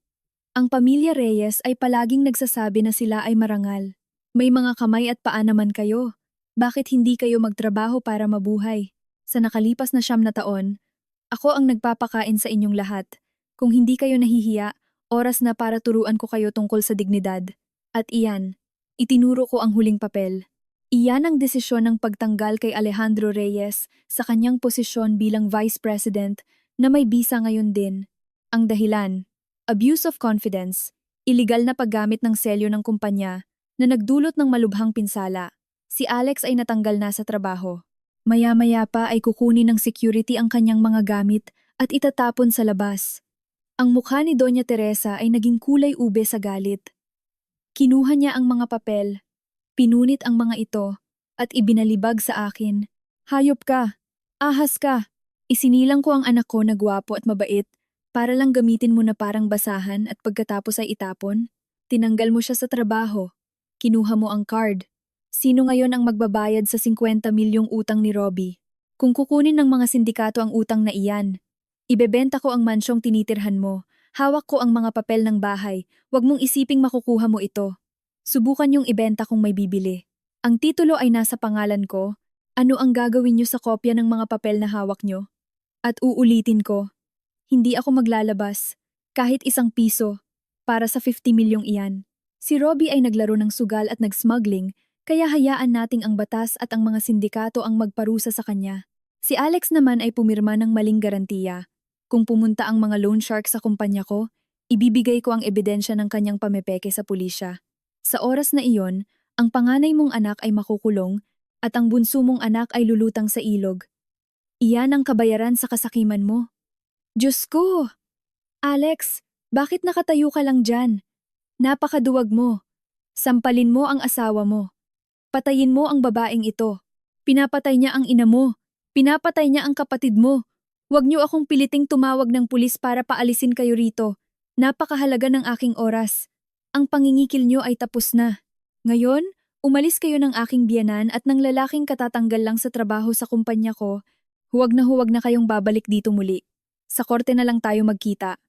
Speaker 1: Ang pamilya Reyes ay palaging nagsasabi na sila ay marangal. May mga kamay at paa naman kayo. Bakit hindi kayo magtrabaho para mabuhay? Sa nakalipas na 9 na taon, ako ang nagpapakain sa inyong lahat. Kung hindi kayo nahihiya, oras na para turuan ko kayo tungkol sa dignidad. At iyan, itinuro ko ang huling papel. Iyan ang desisyon ng pagtanggal kay Alejandro Reyes sa kanyang posisyon bilang Vice President na may bisa ngayon din. Ang dahilan, abuse of confidence, iligal na paggamit ng selyo ng kumpanya na nagdulot ng malubhang pinsala. Si Alex ay natanggal na sa trabaho. Maya-maya pa ay kukunin ng security ang kanyang mga gamit at itatapon sa labas. Ang mukha ni Doña Teresa ay naging kulay ube sa galit. Kinuha niya ang mga papel, pinunit ang mga ito, at ibinalibag sa akin. Hayop ka! Ahas ka! Isinilang ko ang anak ko na gwapo at mabait para lang gamitin mo na parang basahan at pagkatapos ay itapon. Tinanggal mo siya sa trabaho. Kinuha mo ang card. Sino ngayon ang magbabayad sa 50 milyong utang ni Robbie? Kung kukunin ng mga sindikato ang utang na iyan, ibebenta ko ang mansyong tinitirhan mo. Hawak ko ang mga papel ng bahay. Huwag mong isiping makukuha mo ito. Subukan yung ibenta kung may bibili. Ang titulo ay nasa pangalan ko. Ano ang gagawin niyo sa kopya ng mga papel na hawak niyo? At uulitin ko, hindi ako maglalabas, kahit 1 piso, para sa 50 milyong iyan. Si Robbie ay naglaro ng sugal at nag-smuggling, kaya hayaan nating ang batas at ang mga sindikato ang magparusa sa kanya. Si Alex naman ay pumirma ng maling garantiya. Kung pumunta ang mga loan shark sa kumpanya ko, ibibigay ko ang ebidensya ng kanyang pamepeke sa pulisya. Sa oras na iyon, ang panganay mong anak ay makukulong at ang bunso mong anak ay lulutang sa ilog. Iyan ang kabayaran sa kasakiman mo. Diyos ko! Alex, bakit nakatayo ka lang dyan? Napakaduwag mo. Sampalin mo ang asawa mo. Patayin mo ang babaeng ito. Pinapatay niya ang ina mo. Pinapatay niya ang kapatid mo. Huwag niyo akong piliting tumawag ng pulis para paalisin kayo rito. Napakahalaga ng aking oras. Ang pangingikil niyo ay tapos na. Ngayon, umalis kayo ng aking biyenan at ng lalaking katatanggal lang sa trabaho sa kumpanya ko. Huwag na kayong babalik dito muli. Sa korte na lang tayo magkita.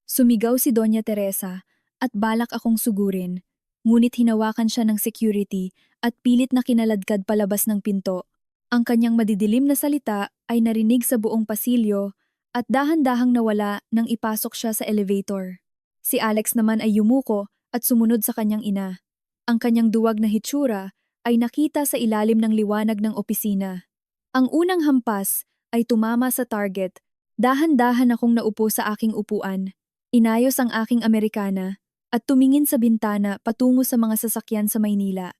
Speaker 1: Sumigaw si Doña Teresa at balak akong sugurin. Ngunit hinawakan siya ng security at pilit na kinaladkad palabas ng pinto. Ang kanyang madidilim na salita ay narinig sa buong pasilyo at dahan-dahang nawala nang ipasok siya sa elevator. Si Alex naman ay yumuko at sumunod sa kanyang ina. Ang kanyang duwag na hitsura ay nakita sa ilalim ng liwanag ng opisina. Ang unang hampas ay tumama sa target. Dahan-dahan akong naupo sa aking upuan. Inayos ang aking Amerikana at tumingin sa bintana patungo sa mga sasakyan sa Maynila.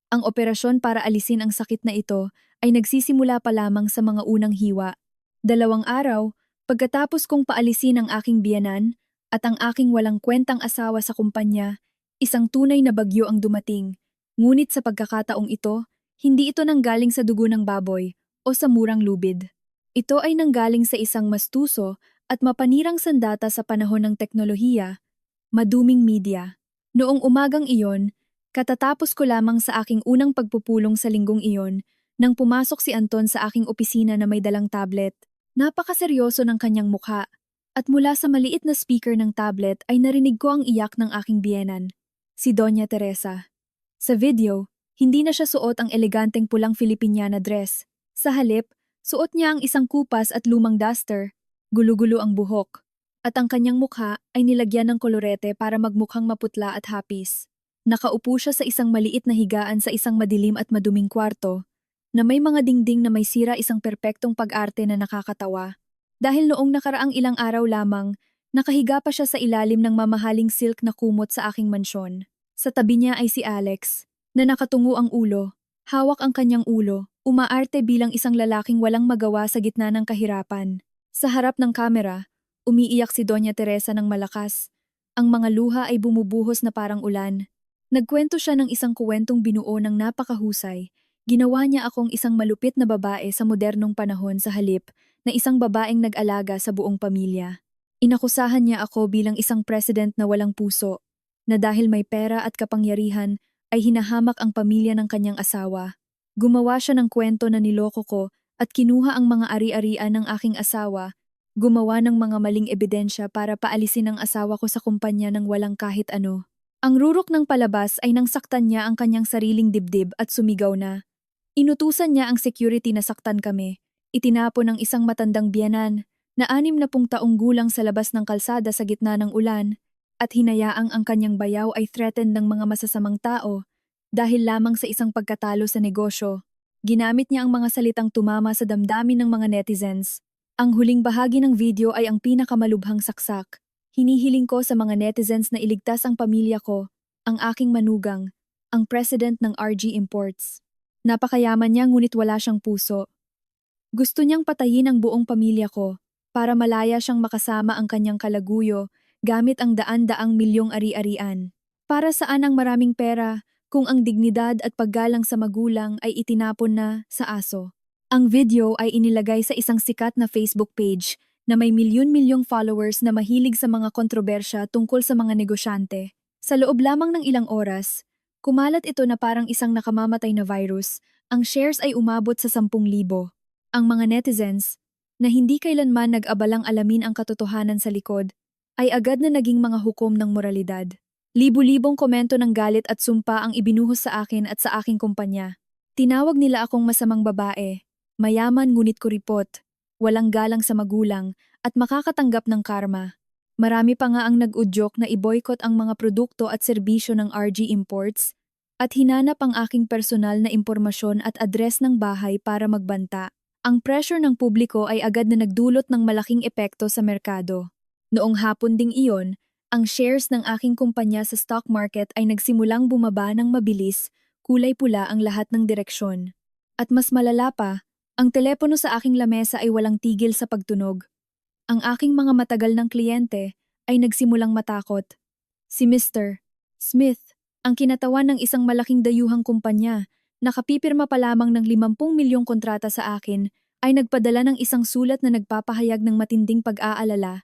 Speaker 1: Ang operasyon para alisin ang sakit na ito ay nagsisimula pa lamang sa mga unang hiwa. 2 araw, pagkatapos kong paalisin ang aking biyenan at ang aking walang kwentang asawa sa kumpanya, isang tunay na bagyo ang dumating. Ngunit sa pagkakataong ito, hindi ito nanggaling sa dugo ng baboy o sa murang lubid. Ito ay nanggaling sa isang mastuso at mapanirang sandata sa panahon ng teknolohiya, maduming media. Noong umagang iyon, katatapos ko lamang sa aking unang pagpupulong sa linggong iyon, nang pumasok si Anton sa aking opisina na may dalang tablet. Napakaseryoso ng kanyang mukha, at mula sa maliit na speaker ng tablet ay narinig ko ang iyak ng aking biyenan, si Doña Teresa. Sa video, hindi na siya suot ang eleganteng pulang Filipiniana dress. Sa halip, suot niya ang isang kupas at lumang duster, gulo-gulo ang buhok, at ang kanyang mukha ay nilagyan ng kolorete para magmukhang maputla at hapis. Nakaupo siya sa isang maliit na higaan sa isang madilim at maduming kwarto, na may mga dingding na may sira isang perpektong pag-arte na nakakatawa. Dahil noong nakaraang ilang araw lamang, nakahiga pa siya sa ilalim ng mamahaling silk na kumot sa aking mansyon. Sa tabi niya ay si Alex, na nakatungo ang ulo, hawak ang kanyang ulo, umaarte bilang isang lalaking walang magawa sa gitna ng kahirapan. Sa harap ng kamera, umiiyak si Doña Teresa ng malakas. Ang mga luha ay bumubuhos na parang ulan. Nagkwento siya ng isang kuwentong binuo ng napakahusay. Ginawa niya akong isang malupit na babae sa modernong panahon sa halip na isang babaeng nag-alaga sa buong pamilya. Inakusahan niya ako bilang isang president na walang puso, na dahil may pera at kapangyarihan ay hinahamak ang pamilya ng kanyang asawa. Gumawa siya ng kwento na niloko ko at kinuha ang mga ari-arian ng aking asawa, gumawa ng mga maling ebidensya para paalisin ang asawa ko sa kumpanya ng walang kahit ano. Ang rurok ng palabas ay nang saktan niya ang kanyang sariling dibdib at sumigaw na. Inutusan niya ang security na saktan kami. Itinapon ng isang matandang biyenan na 60 taong gulang sa labas ng kalsada sa gitna ng ulan at hinayaang ang kanyang bayaw ay threatened ng mga masasamang tao dahil lamang sa isang pagkatalo sa negosyo. Ginamit niya ang mga salitang tumama sa damdamin ng mga netizens. Ang huling bahagi ng video ay ang pinakamalubhang saksak. Hinihiling ko sa mga netizens na iligtas ang pamilya ko, ang aking manugang, ang president ng RG Imports. Napakayaman niya ngunit wala siyang puso. Gusto niyang patayin ang buong pamilya ko para malaya siyang makasama ang kanyang kalaguyo gamit ang daan-daang milyong ari-arian. Para saan ang maraming pera kung ang dignidad at paggalang sa magulang ay itinapon na sa aso? Ang video ay inilagay sa isang sikat na Facebook page na may milyon-milyong followers na mahilig sa mga kontrobersya tungkol sa mga negosyante. Sa loob lamang ng ilang oras, kumalat ito na parang isang nakamamatay na virus. Ang shares ay umabot sa 10,000. Ang mga netizens, na hindi kailanman nag-abalang alamin ang katotohanan sa likod, ay agad na naging mga hukom ng moralidad. Libu-libong komento ng galit at sumpa ang ibinuhos sa akin at sa aking kumpanya. Tinawag nila akong masamang babae, mayaman ngunit kuripot, walang galang sa magulang, at makakatanggap ng karma. Marami pa nga ang nag-udyok na i-boycott ang mga produkto at serbisyo ng RG Imports at hinanap ang aking personal na impormasyon at address ng bahay para magbanta. Ang pressure ng publiko ay agad na nagdulot ng malaking epekto sa merkado. Noong hapon ding iyon, ang shares ng aking kumpanya sa stock market ay nagsimulang bumaba ng mabilis, kulay pula ang lahat ng direksyon. At mas malala pa, ang telepono sa aking lamesa ay walang tigil sa pagtunog. Ang aking mga matagal ng kliyente ay nagsimulang matakot. Si Mr. Smith, ang kinatawan ng isang malaking dayuhang kumpanya, nakapipirma pa lamang ng 50 milyong kontrata sa akin, ay nagpadala ng isang sulat na nagpapahayag ng matinding pag-aalala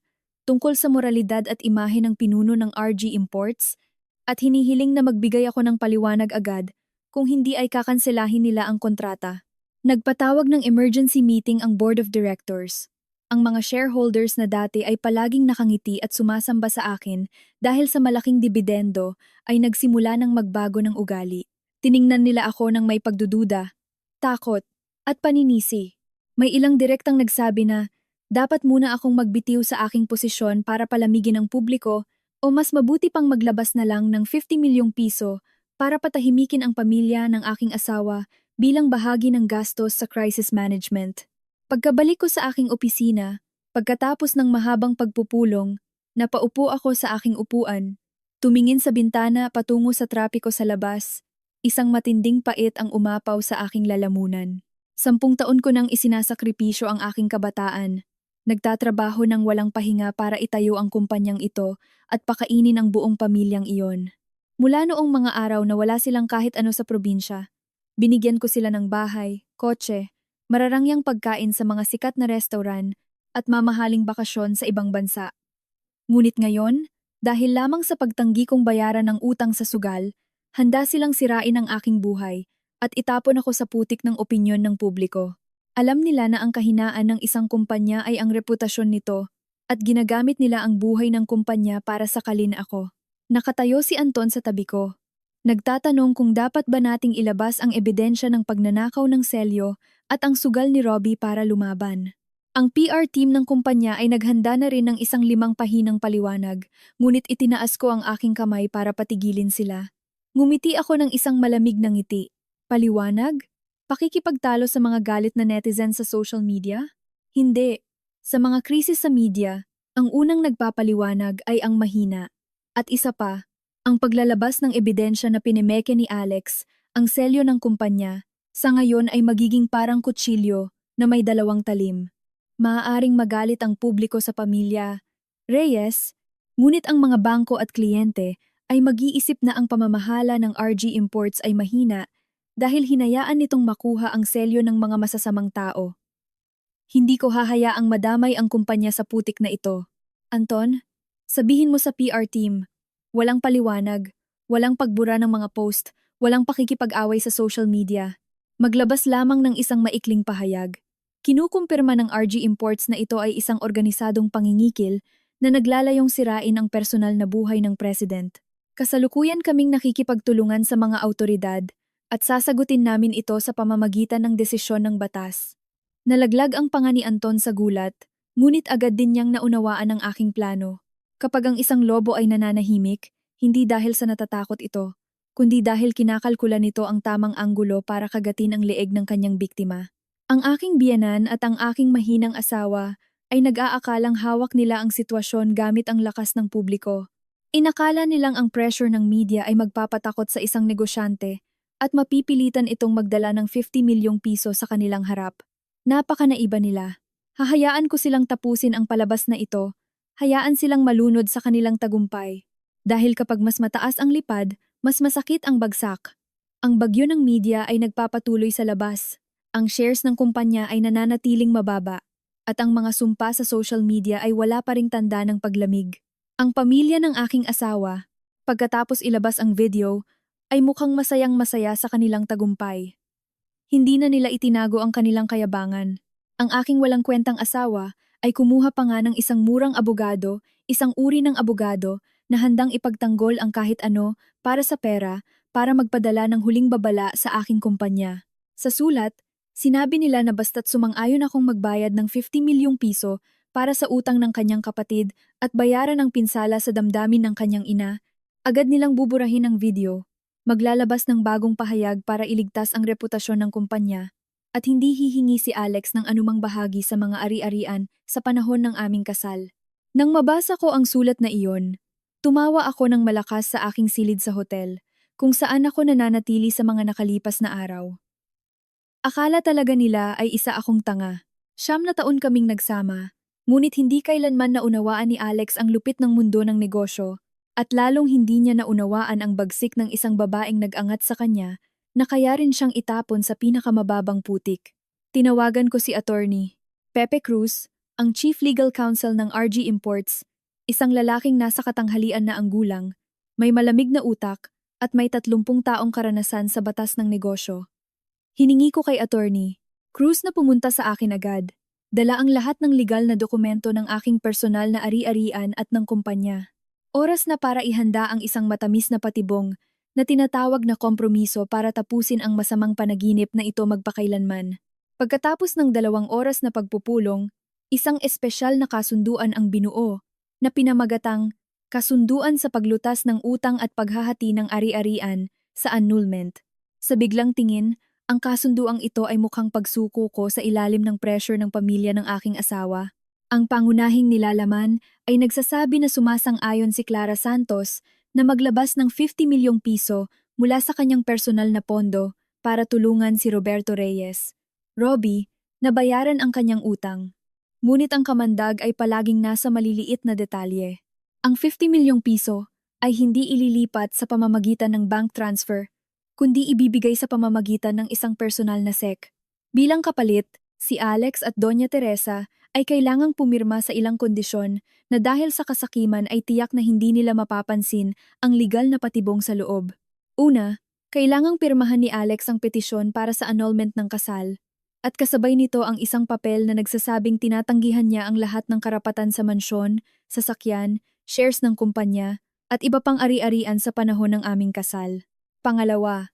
Speaker 1: tungkol sa moralidad at imahe ng pinuno ng RG Imports at hinihiling na magbigay ako ng paliwanag agad kung hindi ay kakanselahin nila ang kontrata. Nagpatawag ng emergency meeting ang board of directors. Ang mga shareholders na dati ay palaging nakangiti at sumasamba sa akin dahil sa malaking dibidendo ay nagsimula ng magbago ng ugali. Tiningnan nila ako ng may pagdududa, takot, at paninisi. May ilang direktang nagsabi na dapat muna akong magbitiw sa aking posisyon para palamigin ang publiko o mas mabuti pang maglabas na lang ng 50 milyong piso para patahimikin ang pamilya ng aking asawa bilang bahagi ng gastos sa crisis management. Pagkabalik ko sa aking opisina, pagkatapos ng mahabang pagpupulong, napaupo ako sa aking upuan, tumingin sa bintana patungo sa trapiko sa labas. Isang matinding pait ang umapaw sa aking lalamunan. 10 taon ko nang isinasakripisyo ang aking kabataan. Nagtatrabaho ng walang pahinga para itayo ang kumpanyang ito at pakainin ang buong pamilyang iyon. Mula noong mga araw na wala silang kahit ano sa probinsya, binigyan ko sila ng bahay, kotse, mararangyang pagkain sa mga sikat na restaurant at mamahaling bakasyon sa ibang bansa. Ngunit ngayon, dahil lamang sa pagtanggi kong bayaran ng utang sa sugal, handa silang sirain ang aking buhay at itapon ako sa putik ng opinyon ng publiko. Alam nila na ang kahinaan ng isang kumpanya ay ang reputasyon nito at ginagamit nila ang buhay ng kumpanya para sakalin ako. Nakatayo si Anton sa tabi ko. Nagtatanong kung dapat ba nating ilabas ang ebidensya ng pagnanakaw ng selyo at ang sugal ni Robbie para lumaban. Ang PR team ng kumpanya ay naghanda na rin ng isang 5 pahinang paliwanag, ngunit itinaas ko ang aking kamay para patigilin sila. Ngumiti ako ng isang malamig na ngiti. Paliwanag? Pakikipagtalo sa mga galit na netizen sa social media? Hindi. Sa mga krisis sa media, ang unang nagpapaliwanag ay ang mahina. At isa pa, ang paglalabas ng ebidensya na pinimeke ni Alex, ang selyo ng kumpanya, sa ngayon ay magiging parang kutsilyo na may 2 talim. Maaaring magalit ang publiko sa pamilya, Reyes, ngunit ang mga bangko at kliyente ay mag-iisip na ang pamamahala ng RG Imports ay mahina dahil hinayaan nitong makuha ang selyo ng mga masasamang tao. Hindi ko hahayaang madamay ang kumpanya sa putik na ito. Anton, sabihin mo sa PR team, walang paliwanag, walang pagbura ng mga post, walang pakikipag-away sa social media. Maglabas lamang ng isang maikling pahayag. Kinukumpirma ng RG Imports na ito ay isang organisadong pangingikil na naglalayong sirain ang personal na buhay ng president. Kasalukuyan kaming nakikipagtulungan sa mga autoridad at sasagutin namin ito sa pamamagitan ng desisyon ng batas. Nalaglag ang panga ni Anton sa gulat, ngunit agad din niyang naunawaan ang aking plano. Kapag ang isang lobo ay nananahimik, hindi dahil sa natatakot ito, kundi dahil kinakalkula nito ang tamang anggulo para kagatin ang leeg ng kanyang biktima. Ang aking biyenan at ang aking mahinang asawa ay nag-aakalang hawak nila ang sitwasyon gamit ang lakas ng publiko. Inakala nilang ang pressure ng media ay magpapatakot sa isang negosyante at mapipilitan itong magdala ng 50 milyong piso sa kanilang harap. Napakanaiba nila. Hahayaan ko silang tapusin ang palabas na ito, hayaan silang malunod sa kanilang tagumpay. Dahil kapag mas mataas ang lipad, mas masakit ang bagsak. Ang bagyo ng media ay nagpapatuloy sa labas. Ang shares ng kumpanya ay nananatiling mababa, at ang mga sumpa sa social media ay wala pa ring tanda ng paglamig. Ang pamilya ng aking asawa, pagkatapos ilabas ang video, ay mukhang masayang-masaya sa kanilang tagumpay. Hindi na nila itinago ang kanilang kayabangan. Ang aking walang kwentang asawa ay kumuha pa nga ng isang murang abogado, isang uri ng abogado, na handang ipagtanggol ang kahit ano para sa pera para magpadala ng huling babala sa aking kumpanya. Sa sulat, sinabi nila na basta't sumang-ayon akong magbayad ng 50 milyong piso para sa utang ng kanyang kapatid at bayaran ang pinsala sa damdamin ng kanyang ina, agad nilang buburahin ang video, maglalabas ng bagong pahayag para iligtas ang reputasyon ng kumpanya, at hindi hihingi si Alex ng anumang bahagi sa mga ari-arian sa panahon ng aming kasal. Nang mabasa ko ang sulat na iyon, tumawa ako ng malakas sa aking silid sa hotel, kung saan ako nananatili sa mga nakalipas na araw. Akala talaga nila ay isa akong tanga. 9 na taon kaming nagsama, ngunit hindi kailanman naunawaan ni Alex ang lupit ng mundo ng negosyo, at lalong hindi niya naunawaan ang bagsik ng isang babaeng nag-angat sa kanya na kaya rin siyang itapon sa pinakamababang putik. Tinawagan ko si attorney Pepe Cruz, ang Chief Legal Counsel ng RG Imports, isang lalaking nasa katanghalian na ang gulang, may malamig na utak, at may 30 taong karanasan sa batas ng negosyo. Hiningi ko kay attorney Cruz na pumunta sa akin agad. Dala ang lahat ng legal na dokumento ng aking personal na ari-arian at ng kumpanya. Oras na para ihanda ang isang matamis na patibong na tinatawag na kompromiso para tapusin ang masamang panaginip na ito magpakailanman. Pagkatapos ng 2 oras na pagpupulong, isang espesyal na kasunduan ang binuo na pinamagatang Kasunduan sa Paglutas ng Utang at Paghahati ng Ari-arian sa Annulment. Sa biglang tingin, Ang kasunduang ito ay mukhang pagsuko ko sa ilalim ng pressure ng pamilya ng aking asawa. Ang pangunahing nilalaman ay nagsasabi na sumasang-ayon si Clara Santos na maglabas ng 50 milyong piso mula sa kanyang personal na pondo para tulungan si Roberto Reyes. Robbie, nabayaran ang kanyang utang. Ngunit ang kamandag ay palaging nasa maliliit na detalye. Ang 50 milyong piso ay hindi ililipat sa pamamagitan ng bank transfer, kundi ibibigay sa pamamagitan ng isang personal na SEC. Bilang kapalit, si Alex at Doña Teresa ay kailangang pumirma sa ilang kondisyon na dahil sa kasakiman ay tiyak na hindi nila mapapansin ang legal na patibong sa loob. Una, kailangang pirmahan ni Alex ang petisyon para sa annulment ng kasal. At kasabay nito ang isang papel na nagsasabing tinatanggihan niya ang lahat ng karapatan sa mansyon, sasakyan, shares ng kumpanya, at iba pang ari-arian sa panahon ng aming kasal. Pangalawa,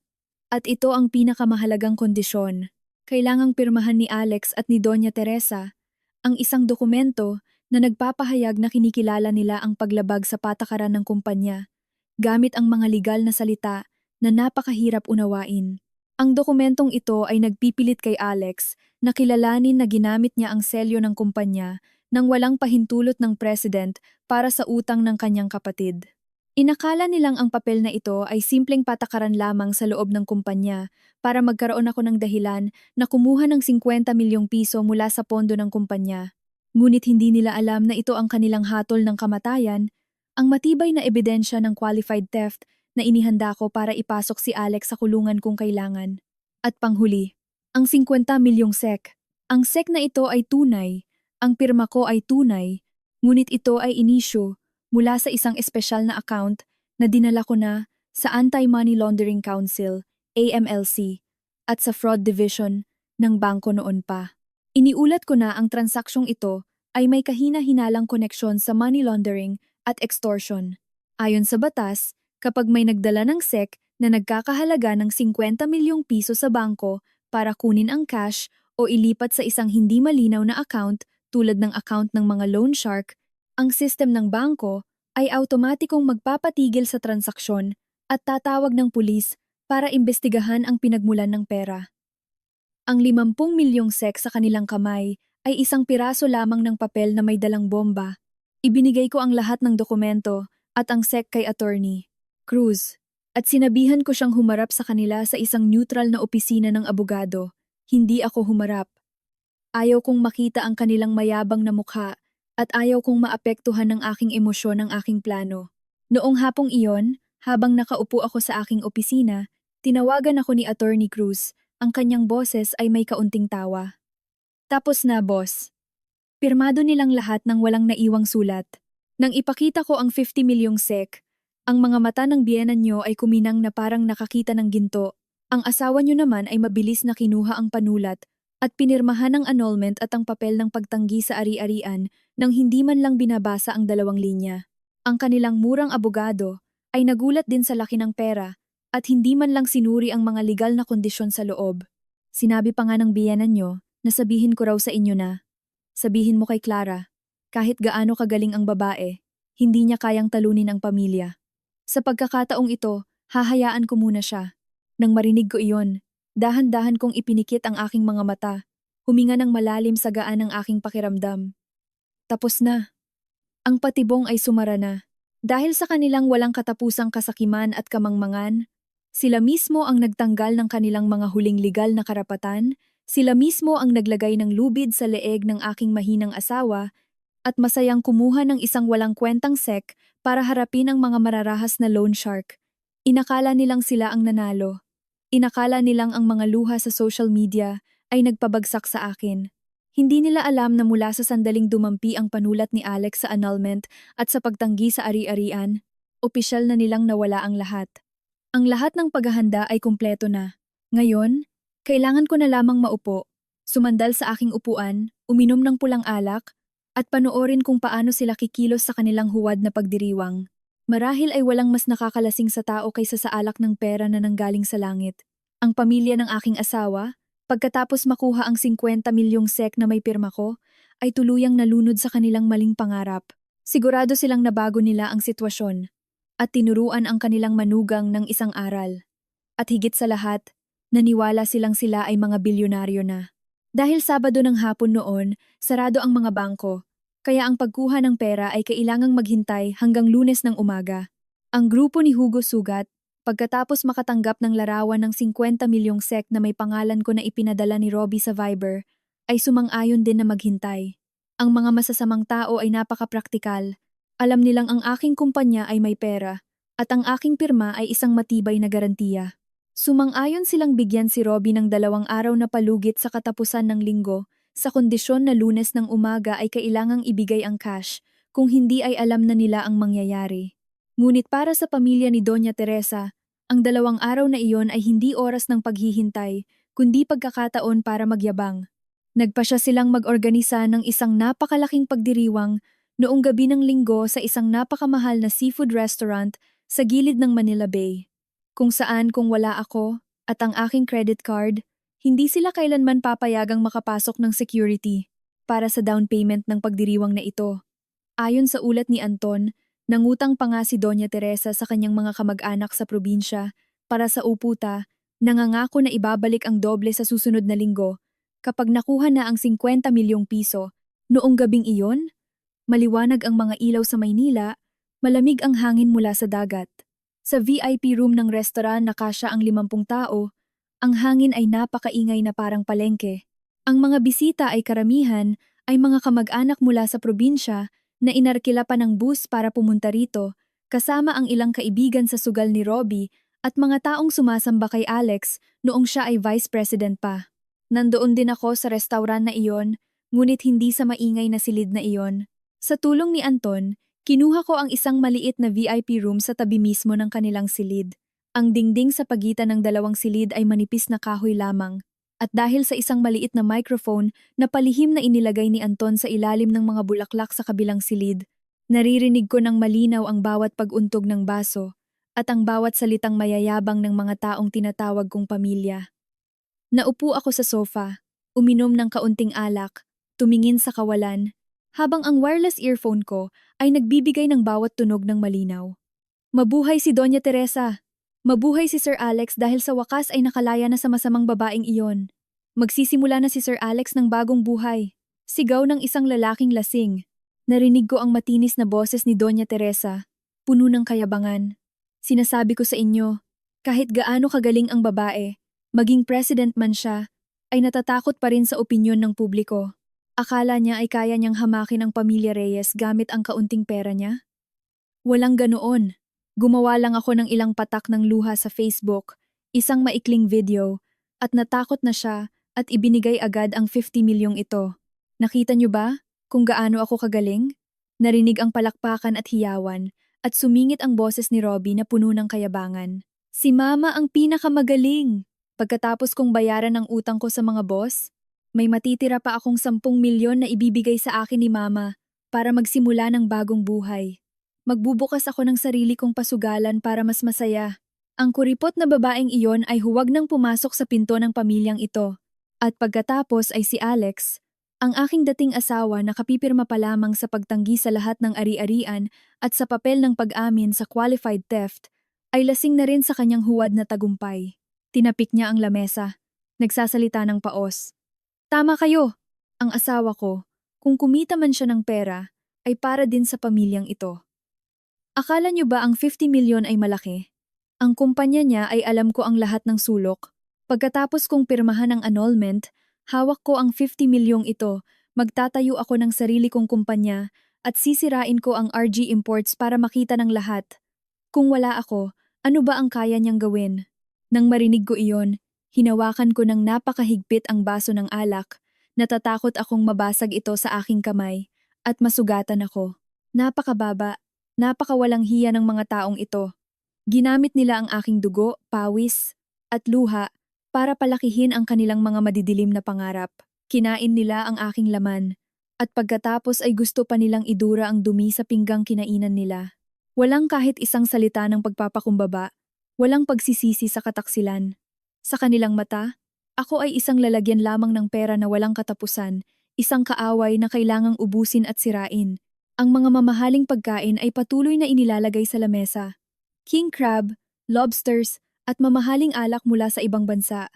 Speaker 1: at ito ang pinakamahalagang kondisyon, kailangang pirmahan ni Alex at ni Doña Teresa ang isang dokumento na nagpapahayag na kinikilala nila ang paglabag sa patakaran ng kumpanya gamit ang mga legal na salita na napakahirap unawain. Ang dokumentong ito ay nagpipilit kay Alex na kilalanin na ginamit niya ang selyo ng kumpanya nang walang pahintulot ng president para sa utang ng kanyang kapatid. Inakala nilang ang papel na ito ay simpleng patakaran lamang sa loob ng kumpanya para magkaroon ako ng dahilan na kumuha ng 50 milyong piso mula sa pondo ng kumpanya. Ngunit hindi nila alam na ito ang kanilang hatol ng kamatayan, ang matibay na ebidensya ng qualified theft na inihanda ko para ipasok si Alex sa kulungan kung kailangan. At panghuli, ang 50 milyong SEC. Ang SEC na ito ay tunay, ang pirma ko ay tunay, ngunit ito ay inisyu mula sa isang espesyal na account na dinala ko na sa Anti-Money Laundering Council, AMLC, at sa Fraud Division ng bangko noon pa. Iniulat ko na ang transaksyong ito ay may kahina-hinalang koneksyon sa money laundering at extortion. Ayon sa batas, kapag may nagdala ng SEC na nagkakahalaga ng 50 milyong piso sa bangko para kunin ang cash o ilipat sa isang hindi malinaw na account tulad ng account ng mga loan shark, ang sistem ng bangko ay automatikong magpapatigil sa transaksyon at tatawag ng pulis para imbestigahan ang pinagmulan ng pera. Ang 50 milyong SEC sa kanilang kamay ay isang piraso lamang ng papel na may dalang bomba. Ibinigay ko ang lahat ng dokumento at ang SEC kay Attorney Cruz at sinabihan ko siyang humarap sa kanila sa isang neutral na opisina ng abogado. Hindi ako humarap. Ayaw kong makita ang kanilang mayabang na mukha at ayaw kong maapektuhan ng aking emosyon ang aking plano. Noong hapong iyon, habang nakaupo ako sa aking opisina, tinawagan ako ni Attorney Cruz. Ang kanyang boses ay may kaunting tawa. Tapos na, boss. Pirmado nilang lahat ng walang naiwang sulat. Nang ipakita ko ang 50 milyong SEC, ang mga mata ng biyenan niyo ay kuminang na parang nakakita ng ginto. Ang asawa niyo naman ay mabilis na kinuha ang panulat at pinirmahan ang annulment at ang papel ng pagtanggi sa ari-arian nang hindi man lang binabasa ang 2 linya. Ang kanilang murang abogado ay nagulat din sa laki ng pera at hindi man lang sinuri ang mga legal na kondisyon sa loob. Sinabi pa nga ng biyenan niyo na sabihin ko raw sa inyo na, sabihin mo kay Clara, kahit gaano kagaling ang babae, hindi niya kayang talunin ang pamilya. Sa pagkakataong ito, hahayaan ko muna siya. Nang marinig ko iyon, dahan-dahan kong ipinikit ang aking mga mata, huminga ng malalim sa gaan ng aking pakiramdam. Tapos na. Ang patibong ay sumara na. Dahil sa kanilang walang katapusang kasakiman at kamangmangan, sila mismo ang nagtanggal ng kanilang mga huling legal na karapatan, sila mismo ang naglagay ng lubid sa leeg ng aking mahinang asawa at masayang kumuha ng isang walang kwentang SEC para harapin ang mga mararahas na loan shark. Inakala nilang sila ang nanalo. Inakala nilang ang mga luha sa social media ay nagpabagsak sa akin. Hindi nila alam na mula sa sandaling dumampi ang panulat ni Alex sa annulment at sa pagtanggi sa ari-arian, opisyal na nilang nawala ang lahat. Ang lahat ng paghahanda ay kumpleto na. Ngayon, kailangan ko na lamang maupo, sumandal sa aking upuan, uminom ng pulang alak, at panoorin kung paano sila kikilos sa kanilang huwad na pagdiriwang. Marahil ay walang mas nakakalasing sa tao kaysa sa alak ng pera na nanggaling sa langit. Ang pamilya ng aking asawa, pagkatapos makuha ang 50 milyong SEC na may pirma ko, ay tuluyang nalunod sa kanilang maling pangarap. Sigurado silang nabago nila ang sitwasyon at tinuruan ang kanilang manugang ng isang aral. At higit sa lahat, Naniwala silang sila ay mga bilyonaryo na. Dahil Sabado ng hapon noon, sarado ang mga bangko, kaya ang pagkuha ng pera ay kailangang maghintay hanggang Lunes ng umaga. Ang grupo ni Hugo Sugat, pagkatapos makatanggap ng larawan ng 50 milyong SEK na may pangalan ko na ipinadala ni Robbie sa Viber, ay sumang-ayon din na maghintay. Ang mga masasamang tao ay napakapraktikal. Alam nilang ang aking kumpanya ay may pera, at ang aking pirma ay isang matibay na garantiya. Sumang-ayon silang bigyan si Robbie ng 2 araw na palugit sa katapusan ng linggo, sa kondisyon na Lunes ng umaga ay kailangang ibigay ang cash, kung hindi ay alam na nila ang mangyayari. Ngunit para sa pamilya ni Doña Teresa, ang 2 araw na iyon ay hindi oras ng paghihintay, kundi pagkakataon para magyabang. Nagpasya silang mag-organisa ng isang napakalaking pagdiriwang noong gabi ng linggo sa isang napakamahal na seafood restaurant sa gilid ng Manila Bay. Kung saan kung wala ako at ang aking credit card, hindi sila kailanman papayagang makapasok ng security para sa down payment ng pagdiriwang na ito. Ayon sa ulat ni Anton, nangutang pa nga si Doña Teresa sa kanyang mga kamag-anak sa probinsya para sa uputa, nangangako na ibabalik ang doble sa susunod na linggo kapag nakuha na ang 50 milyong piso. Noong gabing iyon, maliwanag ang mga ilaw sa Maynila, malamig ang hangin mula sa dagat. Sa VIP room ng restaurant na kasya ang 50 tao, ang hangin ay napakaingay na parang palengke. Ang mga bisita ay karamihan ay mga kamag-anak mula sa probinsya na inarkila pa ng bus para pumunta rito, kasama ang ilang kaibigan sa sugal ni Robbie at mga taong sumasamba kay Alex noong siya ay vice president pa. Nandoon din ako sa restaurant na iyon, ngunit hindi sa maingay na silid na iyon. Sa tulong ni Anton, kinuha ko ang isang maliit na VIP room sa tabi mismo ng kanilang silid. Ang dingding sa pagitan ng 2 silid ay manipis na kahoy lamang. At dahil sa isang maliit na microphone na palihim na inilagay ni Anton sa ilalim ng mga bulaklak sa kabilang silid, naririnig ko ng malinaw ang bawat pag-untog ng baso at ang bawat salitang mayayabang ng mga taong tinatawag kong pamilya. Naupo ako sa sofa, uminom ng kaunting alak, tumingin sa kawalan, habang ang wireless earphone ko ay nagbibigay ng bawat tunog ng malinaw. Mabuhay si Doña Teresa! Mabuhay si Sir Alex dahil sa wakas ay nakalaya na sa masamang babaeng iyon. Magsisimula na si Sir Alex ng bagong buhay. Sigaw ng isang lalaking lasing. Narinig ko ang matinis na boses ni Doña Teresa, puno ng kayabangan. Sinasabi ko sa inyo, kahit gaano kagaling ang babae, maging president man siya, ay natatakot pa rin sa opinyon ng publiko. Akala niya ay kaya niyang hamakin ang pamilya Reyes gamit ang kaunting pera niya? Walang ganoon. Gumawa lang ako ng ilang patak ng luha sa Facebook, isang maikling video, at natakot na siya at ibinigay agad ang 50 milyong ito. Nakita niyo ba kung gaano ako kagaling? Narinig ang palakpakan at hiyawan, at sumingit ang boses ni Robbie na puno ng kayabangan. Si Mama ang pinakamagaling! Pagkatapos kong bayaran ang utang ko sa mga boss, may matitira pa akong 10 milyon na ibibigay sa akin ni Mama para magsimula ng bagong buhay. Magbubukas ako ng sarili kong pasugalan para mas masaya. Ang kuripot na babaeng iyon ay huwag nang pumasok sa pinto ng pamilyang ito. At pagkatapos ay si Alex, ang aking dating asawa na kapipirma pa lamang sa pagtanggi sa lahat ng ari-arian at sa papel ng pag-amin sa qualified theft, ay lasing na rin sa kanyang huwad na tagumpay. Tinapik niya ang lamesa. Nagsasalita ng paos. Tama kayo! Ang asawa ko, kung kumita man siya ng pera, ay para din sa pamilyang ito. Akala niyo ba ang 50 milyon ay malaki? Ang kumpanya niya ay alam ko ang lahat ng sulok. Pagkatapos kong pirmahan ang annulment, hawak ko ang 50 milyong ito, magtatayo ako ng sarili kong kumpanya at sisirain ko ang RG Imports para makita ng lahat. Kung wala ako, ano ba ang kaya niyang gawin? Nang marinig ko iyon, hinawakan ko ng napakahigpit ang baso ng alak, natatakot akong mabasag ito sa aking kamay, at masugatan ako. Napakababa. Napakawalang hiya ng mga taong ito. Ginamit nila ang aking dugo, pawis, at luha para palakihin ang kanilang mga madidilim na pangarap. Kinain nila ang aking laman, at pagkatapos ay gusto pa nilang idura ang dumi sa pinggang kinainan nila. Walang kahit isang salita ng pagpapakumbaba, walang pagsisisi sa kataksilan. Sa kanilang mata, ako ay isang lalagyan lamang ng pera na walang katapusan, isang kaaway na kailangang ubusin at sirain. Ang mga mamahaling pagkain ay patuloy na inilalagay sa lamesa. King crab, lobsters, at mamahaling alak mula sa ibang bansa.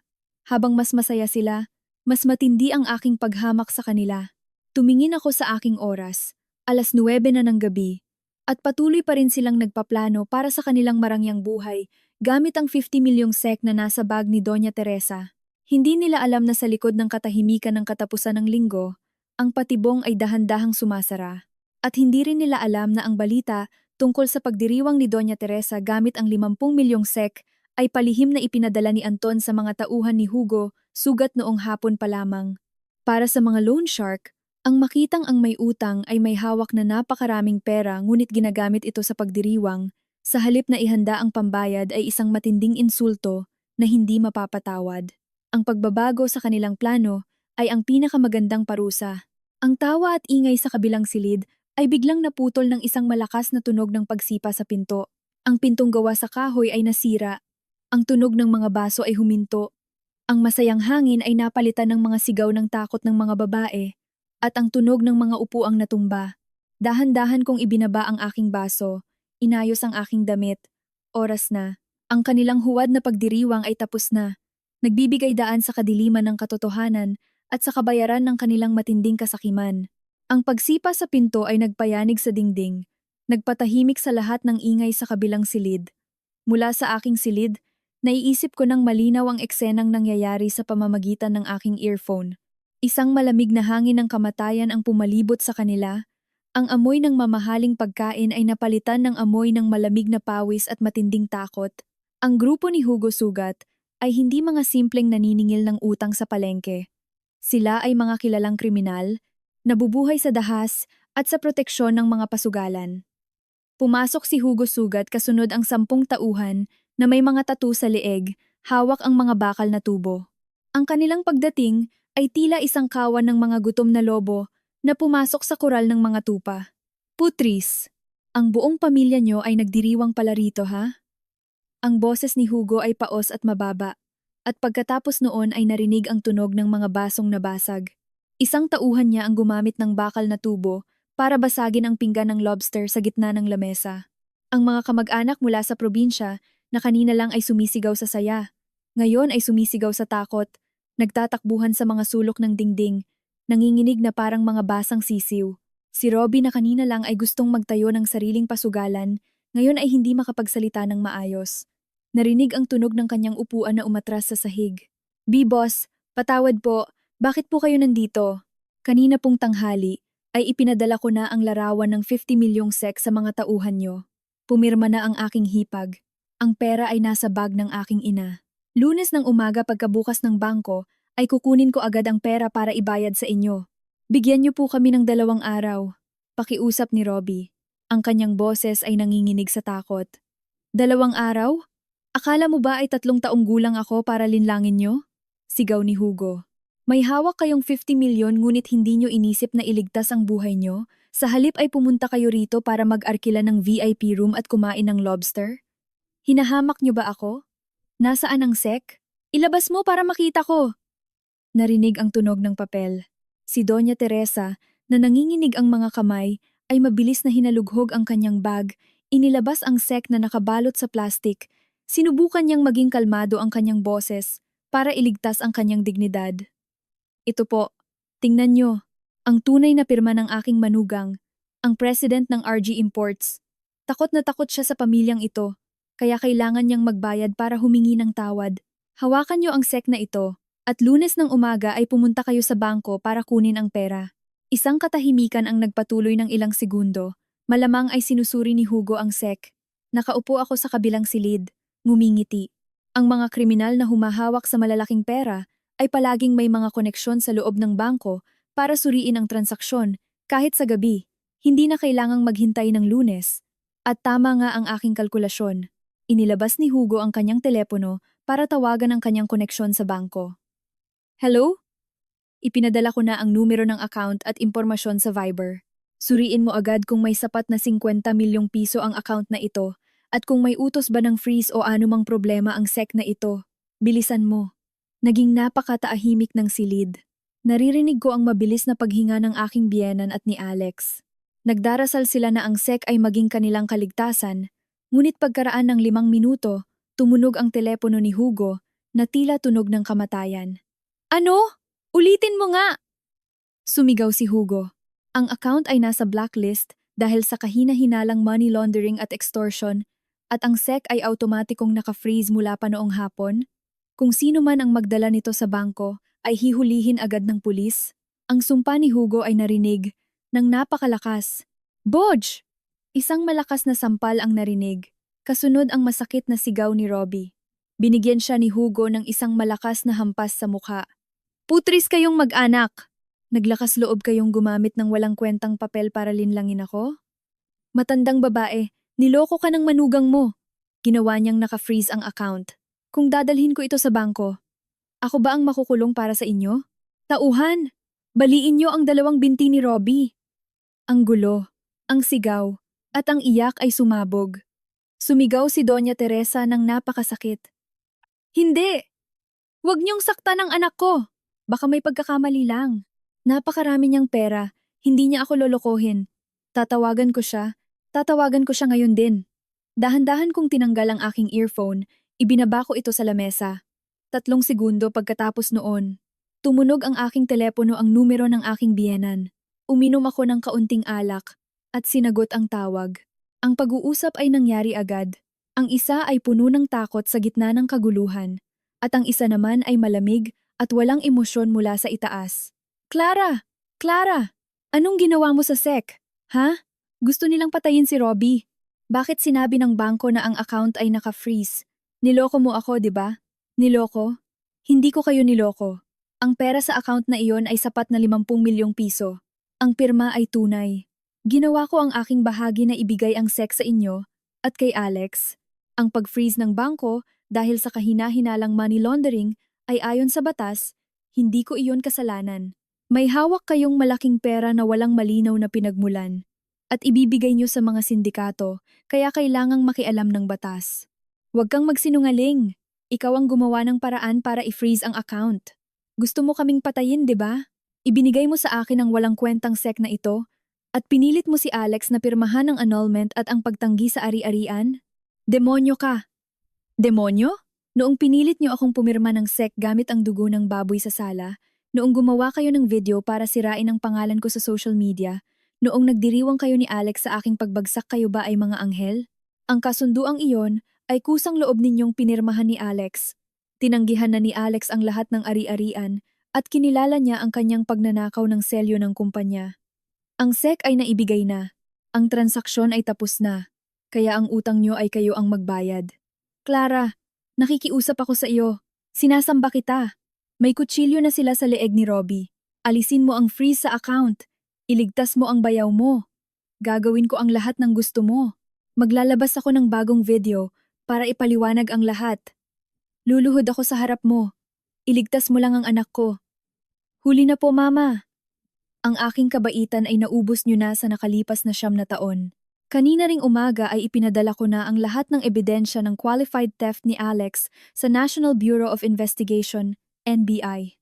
Speaker 1: Habang mas masaya sila, mas matindi ang aking paghamak sa kanila. Tumingin ako sa aking oras, 9:00 na ng gabi, at patuloy pa rin silang nagpaplano para sa kanilang marangyang buhay gamit ang 50 milyong SEK na nasa bag ni Doña Teresa. Hindi nila alam na sa likod ng katahimikan ng katapusan ng linggo, ang patibong ay dahan-dahang sumasara. At hindi rin nila alam na ang balita tungkol sa pagdiriwang ni Doña Teresa gamit ang 50 milyong SEK ay palihim na ipinadala ni Anton sa mga tauhan ni Hugo sugat noong hapon pa lamang. Para sa mga loan shark, ang makitang ang may utang ay may hawak na napakaraming pera ngunit ginagamit ito sa pagdiriwang, sa halip na ihanda ang pambayad ay isang matinding insulto na hindi mapapatawad. Ang pagbabago sa kanilang plano ay ang pinakamagandang parusa. Ang tawa at ingay sa kabilang silid ay biglang naputol ng isang malakas na tunog ng pagsipa sa pinto. Ang pintong gawa sa kahoy ay nasira. Ang tunog ng mga baso ay huminto. Ang masayang hangin ay napalitan ng mga sigaw ng takot ng mga babae at ang tunog ng mga upuang natumba. Dahan-dahan kong ibinaba ang aking baso, inayos ang aking damit. Oras na. Ang kanilang huwad na pagdiriwang ay tapos na. Nagbibigay daan sa kadiliman ng katotohanan at sa kabayaran ng kanilang matinding kasakiman. Ang pagsipa sa pinto ay nagpayanig sa dingding, nagpatahimik sa lahat ng ingay sa kabilang silid. Mula sa aking silid, naiisip ko ng malinaw ang eksenang nangyayari sa pamamagitan ng aking earphone. Isang malamig na hangin ng kamatayan ang pumalibot sa kanila. Ang amoy ng mamahaling pagkain ay napalitan ng amoy ng malamig na pawis at matinding takot. Ang grupo ni Hugo Sugat ay hindi mga simpleng naniningil ng utang sa palengke. Sila ay mga kilalang kriminal, nabubuhay sa dahas at sa proteksyon ng mga pasugalan. Pumasok si Hugo Sugat kasunod ang 10 tauhan na may mga tattoo sa leeg, hawak ang mga bakal na tubo. Ang kanilang pagdating ay tila isang kawan ng mga gutom na lobo na pumasok sa koral ng mga tupa. Putris, ang buong pamilya nyo ay nagdiriwang pala rito, ha? Ang boses ni Hugo ay paos at mababa, at pagkatapos noon ay narinig ang tunog ng mga basong nabasag. Isang tauhan niya ang gumamit ng bakal na tubo para basagin ang pinggan ng lobster sa gitna ng lamesa. Ang mga kamag-anak mula sa probinsya na kanina lang ay sumisigaw sa saya, ngayon ay sumisigaw sa takot, nagtatakbuhan sa mga sulok ng dingding, nanginginig na parang mga basang sisiw. Si Robbie na kanina lang ay gustong magtayo ng sariling pasugalan, ngayon ay hindi makapagsalita ng maayos. Narinig ang tunog ng kanyang upuan na umatras sa sahig. "Boss, patawad po, bakit po kayo nandito?" Kanina pong tanghali ay ipinadala ko na ang larawan ng 50 milyong SEK sa mga tauhan nyo. Pumirma na ang aking hipag. Ang pera ay nasa bag ng aking ina. Lunes ng umaga pagkabukas ng bangko ay kukunin ko agad ang pera para ibayad sa inyo. Bigyan niyo po kami ng 2 araw. Pakiusap ni Robbie. Ang kanyang boses ay nanginginig sa takot. 2 araw? Akala mo ba ay 3 taong gulang ako para linlangin nyo? Sigaw ni Hugo. May hawak kayong 50 milyon ngunit hindi nyo inisip na iligtas ang buhay nyo? Sa halip ay pumunta kayo rito para mag-arkila ng VIP room at kumain ng lobster? Hinahamak nyo ba ako? Nasaan ang SEK? Ilabas mo para makita ko! Narinig ang tunog ng papel. Si Doña Teresa, na nanginginig ang mga kamay, ay mabilis na hinalughog ang kanyang bag, inilabas ang SEK na nakabalot sa plastik. Sinubukan niyang maging kalmado ang kanyang boses para iligtas ang kanyang dignidad. Ito po, tingnan nyo, ang tunay na pirma ng aking manugang, ang president ng RG Imports. Takot na takot siya sa pamilyang ito, kaya kailangan niyang magbayad para humingi ng tawad. Hawakan nyo ang SEK na ito, at Lunes ng umaga ay pumunta kayo sa bangko para kunin ang pera. Isang katahimikan ang nagpatuloy ng ilang segundo. Malamang ay sinusuri ni Hugo ang SEK. Nakaupo ako sa kabilang silid. Ngumingiti. Ang mga kriminal na humahawak sa malalaking pera ay palaging may mga koneksyon sa loob ng bangko para suriin ang transaksyon kahit sa gabi. Hindi na kailangang maghintay ng Lunes. At tama nga ang aking kalkulasyon. Inilabas ni Hugo ang kanyang telepono para tawagan ang kanyang koneksyon sa bangko. Hello? Ipinadala ko na ang numero ng account at impormasyon sa Viber. Suriin mo agad kung may sapat na 50 milyong piso ang account na ito. At kung may utos ba ng freeze o anumang problema ang SEK na ito, bilisan mo. Naging napakataahimik ng silid. Naririnig ko ang mabilis na paghinga ng aking biyenan at ni Alex. Nagdarasal sila na ang SEK ay maging kanilang kaligtasan, ngunit pagkaraan ng 5 minuto, tumunog ang telepono ni Hugo na tila tunog ng kamatayan. Ano? Ulitin mo nga! Sumigaw si Hugo. Ang account ay nasa blacklist dahil sa kahina-hinalang money laundering at extortion at ang SEC ay automatikong naka-freeze mula pa noong hapon. Kung sino man ang magdala nito sa bangko ay hihulihin agad ng pulis. Ang sumpa ni Hugo ay narinig ng napakalakas. Bodge! Isang malakas na sampal ang narinig. Kasunod ang masakit na sigaw ni Robbie. Binigyan siya ni Hugo ng isang malakas na hampas sa mukha. Putris kayong mag-anak! Naglakas loob kayong gumamit ng walang kwentang papel para linlangin ako? Matandang babae, niloko ka ng manugang mo. Ginawa niyang naka-freeze ang account. Kung dadalhin ko ito sa bangko, ako ba ang makukulong para sa inyo? Tauhan! Baliin niyo ang dalawang binti ni Robbie. Ang gulo, ang sigaw, at ang iyak ay sumabog. Sumigaw si Doña Teresa ng napakasakit. Hindi! Huwag niyong saktan ang anak ko! Baka may pagkakamali lang. Napakarami niyang pera, hindi niya ako lolokohin. Tatawagan ko siya ngayon din. Dahan-dahan kong tinanggal ang aking earphone, ibinaba ko ito sa lamesa. 3 segundo pagkatapos noon, tumunog ang aking telepono ang numero ng aking biyenan. Uminom ako ng kaunting alak at sinagot ang tawag. Ang pag-uusap ay nangyari agad. Ang isa ay puno ng takot sa gitna ng kaguluhan at ang isa naman ay malamig at walang emosyon mula sa itaas. Clara! Clara! Anong ginawa mo sa SEC? Ha? Gusto nilang patayin si Robbie. Bakit sinabi ng bangko na ang account ay naka-freeze? Niloko mo ako, di ba? Niloko? Hindi ko kayo niloko. Ang pera sa account na iyon ay sapat na 50 milyong piso. Ang pirma ay tunay. Ginawa ko ang aking bahagi na ibigay ang SEC sa inyo at kay Alex. Ang pag-freeze ng bangko dahil sa kahina-hinalang money laundering ay ayon sa batas, hindi ko iyon kasalanan. May hawak kayong malaking pera na walang malinaw na pinagmulan at ibibigay nyo sa mga sindikato kaya kailangang makialam ng batas. Huwag kang magsinungaling. Ikaw ang gumawa ng paraan para i-freeze ang account. Gusto mo kaming patayin, di ba? Ibinigay mo sa akin ang walang kwentang SEC na ito at pinilit mo si Alex na pirmahan ang annulment at ang pagtanggi sa ari-arian? Demonyo ka! Demonyo? Noong pinilit niyo akong pumirma ng SEC gamit ang dugo ng baboy sa sala, noong gumawa kayo ng video para sirain ang pangalan ko sa social media, noong nagdiriwang kayo ni Alex sa aking pagbagsak kayo ba ay mga anghel? Ang kasunduang iyon ay kusang loob ninyong pinirmahan ni Alex. Tinanggihan na ni Alex ang lahat ng ari-arian at kinilala niya ang kanyang pagnanakaw ng selyo ng kumpanya. Ang SEC ay naibigay na. Ang transaksyon ay tapos na. Kaya ang utang niyo ay kayo ang magbayad. Clara, nakikiusap ako sa iyo. Sinasamba kita. May kutsilyo na sila sa leeg ni Robbie. Alisin mo ang freeze sa account. Iligtas mo ang bayaw mo. Gagawin ko ang lahat ng gusto mo. Maglalabas ako ng bagong video para ipaliwanag ang lahat. Luluhod ako sa harap mo. Iligtas mo lang ang anak ko. Huli na po, Mama. Ang aking kabaitan ay naubos niyo na sa nakalipas na 9 na taon. Kanina ring umaga ay ipinadala ko na ang lahat ng ebidensya ng qualified theft ni Alex sa National Bureau of Investigation, NBI.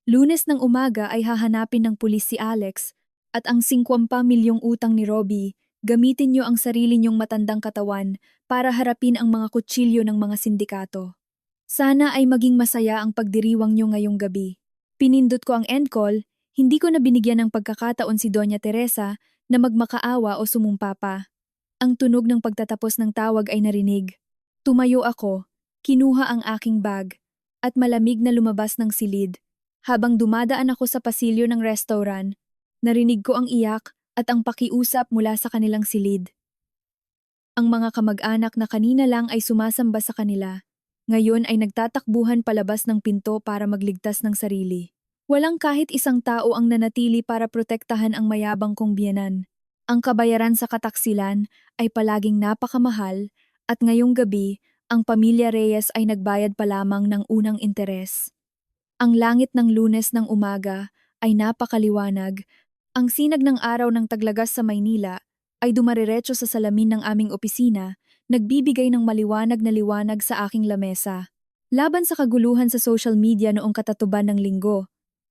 Speaker 1: Lunes ng umaga ay hahanapin ng pulis si Alex at ang 50 milyong utang ni Robbie, gamitin niyo ang sarili niyong matandang katawan para harapin ang mga kutsilyo ng mga sindikato. Sana ay maging masaya ang pagdiriwang niyo ngayong gabi. Pinindot ko ang end call, hindi ko na binigyan ng pagkakataon si Doña Teresa na magmakaawa o sumumpa pa. Ang tunog ng pagtatapos ng tawag ay narinig. Tumayo ako, kinuha ang aking bag, at malamig na lumabas ng silid. Habang dumadaan ako sa pasilyo ng restaurant, narinig ko ang iyak at ang pakiusap mula sa kanilang silid. Ang mga kamag-anak na kanina lang ay sumasamba sa kanila, ngayon ay nagtatakbuhan palabas ng pinto para magligtas ng sarili. Walang kahit isang tao ang nanatili para protektahan ang mayabang kong biyenan. Ang kabayaran sa kataksilan ay palaging napakamahal at ngayong gabi, ang pamilya Reyes ay nagbayad pa lamang ng unang interes. Ang langit ng Lunes ng umaga ay napakaliwanag. Ang sinag ng araw ng taglagas sa Maynila ay dumariretso sa salamin ng aming opisina, nagbibigay ng maliwanag na liwanag sa aking lamesa. Laban sa kaguluhan sa social media noong katatuban ng linggo,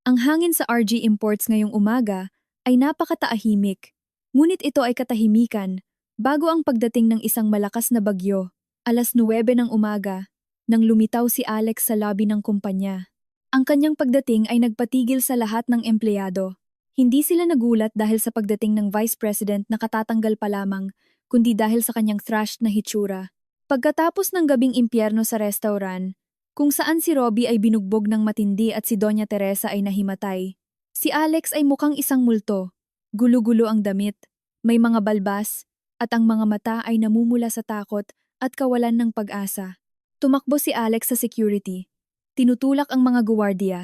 Speaker 1: ang hangin sa RG Imports ngayong umaga ay napakataahimik. Ngunit ito ay katahimikan bago ang pagdating ng isang malakas na bagyo. 9:00 ng umaga, nang lumitaw si Alex sa lobby ng kumpanya. Ang kanyang pagdating ay nagpatigil sa lahat ng empleyado. Hindi sila nagulat dahil sa pagdating ng Vice President na katatanggal pa lamang, kundi dahil sa kanyang thrashed na hitsura. Pagkatapos ng gabing impyerno sa restaurant, kung saan si Robbie ay binugbog ng matindi at si Doña Teresa ay nahimatay, si Alex ay mukhang isang multo. Gulo-gulo ang damit, may mga balbas, at ang mga mata ay namumula sa takot at kawalan ng pag-asa. Tumakbo si Alex sa security. Tinutulak ang mga guwardiya.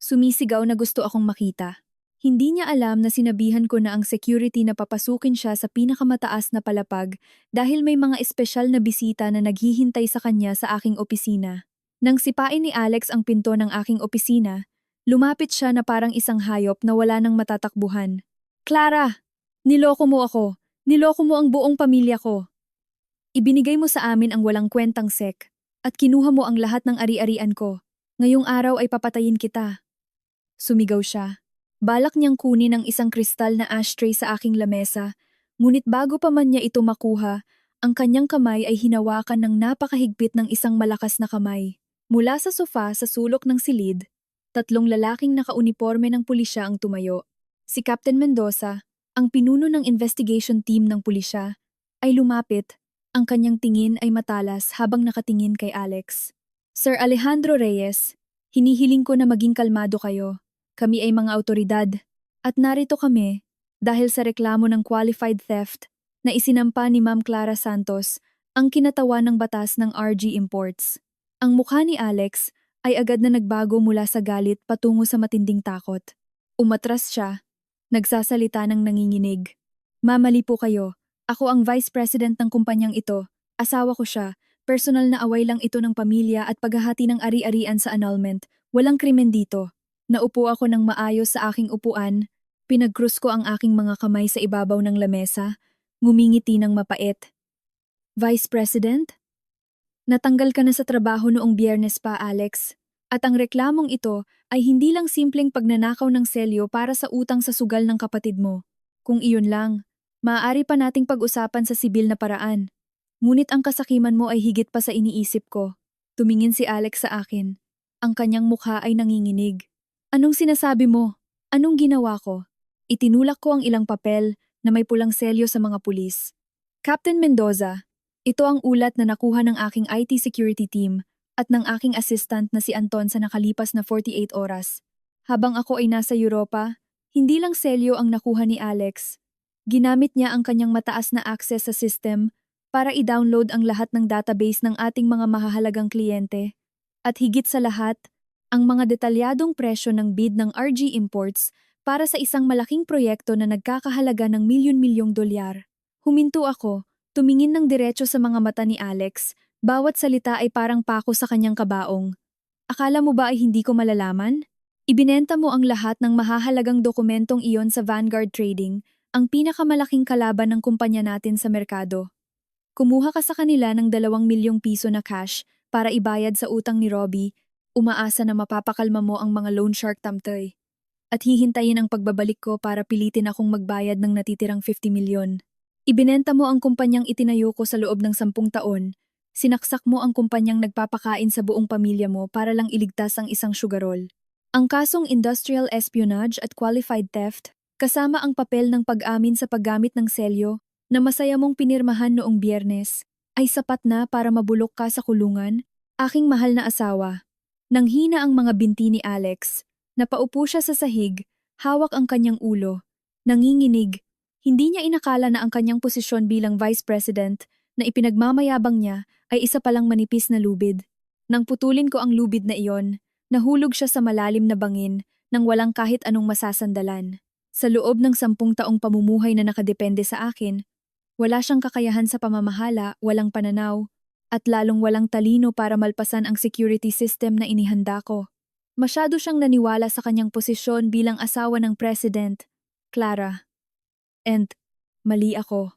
Speaker 1: Sumisigaw na gusto akong makita. Hindi niya alam na sinabihan ko na ang security na papasukin siya sa pinakamataas na palapag dahil may mga espesyal na bisita na naghihintay sa kanya sa aking opisina. Nang sipain ni Alex ang pinto ng aking opisina, lumapit siya na parang isang hayop na wala nang matatakbuhan. Clara! Niloko mo ako. Niloko mo ang buong pamilya ko. Ibinigay mo sa amin ang walang kwentang sek at kinuha mo ang lahat ng ari-arian ko. Ngayong araw ay papatayin kita. Sumigaw siya. Balak niyang kunin ang isang kristal na ashtray sa aking lamesa, ngunit bago pa man niya ito makuha, ang kanyang kamay ay hinawakan ng napakahigpit ng isang malakas na kamay. Mula sa sofa sa sulok ng silid, 3 lalaking nakauniporme ng pulisya ang tumayo. Si Captain Mendoza, ang pinuno ng investigation team ng pulisya, ay lumapit. Ang kanyang tingin ay matalas habang nakatingin kay Alex. Sir Alejandro Reyes, hinihiling ko na maging kalmado kayo. Kami ay mga awtoridad at narito kami dahil sa reklamo ng qualified theft na isinampa ni Ma'am Clara Santos ang kinatawan ng batas ng RG Imports. Ang mukha ni Alex ay agad na nagbago mula sa galit patungo sa matinding takot. Umatras siya, nagsasalita ng nanginginig. Mamali po kayo. Ako ang Vice President ng kumpanyang ito. Asawa ko siya. Personal na away lang ito ng pamilya at paghahati ng ari-arian sa annulment. Walang krimen dito. Naupo ako ng maayos sa aking upuan. Pinagkrus ko ang aking mga kamay sa ibabaw ng lamesa. Ngumingiti ng mapait. Vice President? Natanggal ka na sa trabaho noong Biyernes pa, Alex. At ang reklamong ito ay hindi lang simpleng pagnanakaw ng selyo para sa utang sa sugal ng kapatid mo. Kung iyon lang, maaari pa nating pag-usapan sa sibil na paraan. Ngunit ang kasakiman mo ay higit pa sa iniisip ko. Tumingin si Alex sa akin. Ang kanyang mukha ay nanginginig. Anong sinasabi mo? Anong ginawa ko? Itinulak ko ang ilang papel na may pulang selyo sa mga pulis. Captain Mendoza, ito ang ulat na nakuha ng aking IT security team at ng aking assistant na si Anton sa nakalipas na 48 oras. Habang ako ay nasa Europa, hindi lang selyo ang nakuha ni Alex. Ginamit niya ang kanyang mataas na access sa system para i-download ang lahat ng database ng ating mga mahahalagang kliyente. At higit sa lahat, ang mga detalyadong presyo ng bid ng RG Imports para sa isang malaking proyekto na nagkakahalaga ng milyon-milyong dolyar. Huminto ako, tumingin ng diretso sa mga mata ni Alex, bawat salita ay parang pako sa kanyang kabaong. Akala mo ba ay hindi ko malalaman? Ibinenta mo ang lahat ng mahahalagang dokumentong iyon sa Vanguard Trading, ang pinakamalaking kalaban ng kumpanya natin sa merkado. Kumuha ka sa kanila ng 2 milyong piso na cash para ibayad sa utang ni Robbie, umaasa na mapapakalma mo ang mga loan shark tamtoy. At hihintayin ang pagbabalik ko para pilitin akong magbayad ng natitirang 50 milyon. Ibinenta mo ang kumpanyang itinayo ko sa loob ng 10 taon, sinaksak mo ang kumpanyang nagpapakain sa buong pamilya mo para lang iligtas ang isang sugarol. Ang kasong industrial espionage at qualified theft, kasama ang papel ng pag-amin sa paggamit ng selyo, na masaya mong pinirmahan noong Biyernes, ay sapat na para mabulok ka sa kulungan, aking mahal na asawa. Nang hina ang mga binti ni Alex, napaupo siya sa sahig, hawak ang kanyang ulo, nanginginig. Hindi niya inakala na ang kanyang posisyon bilang Vice President na ipinagmamayabang niya ay isa palang manipis na lubid. Nang putulin ko ang lubid na iyon, nahulog siya sa malalim na bangin nang walang kahit anong masasandalan. Sa loob ng 10 taong pamumuhay na nakadepende sa akin, wala siyang kakayahan sa pamamahala, walang pananaw, at lalong walang talino para malpasan ang security system na inihanda ko. Masyado siyang naniwala sa kanyang posisyon bilang asawa ng President, Clara. And, mali ako.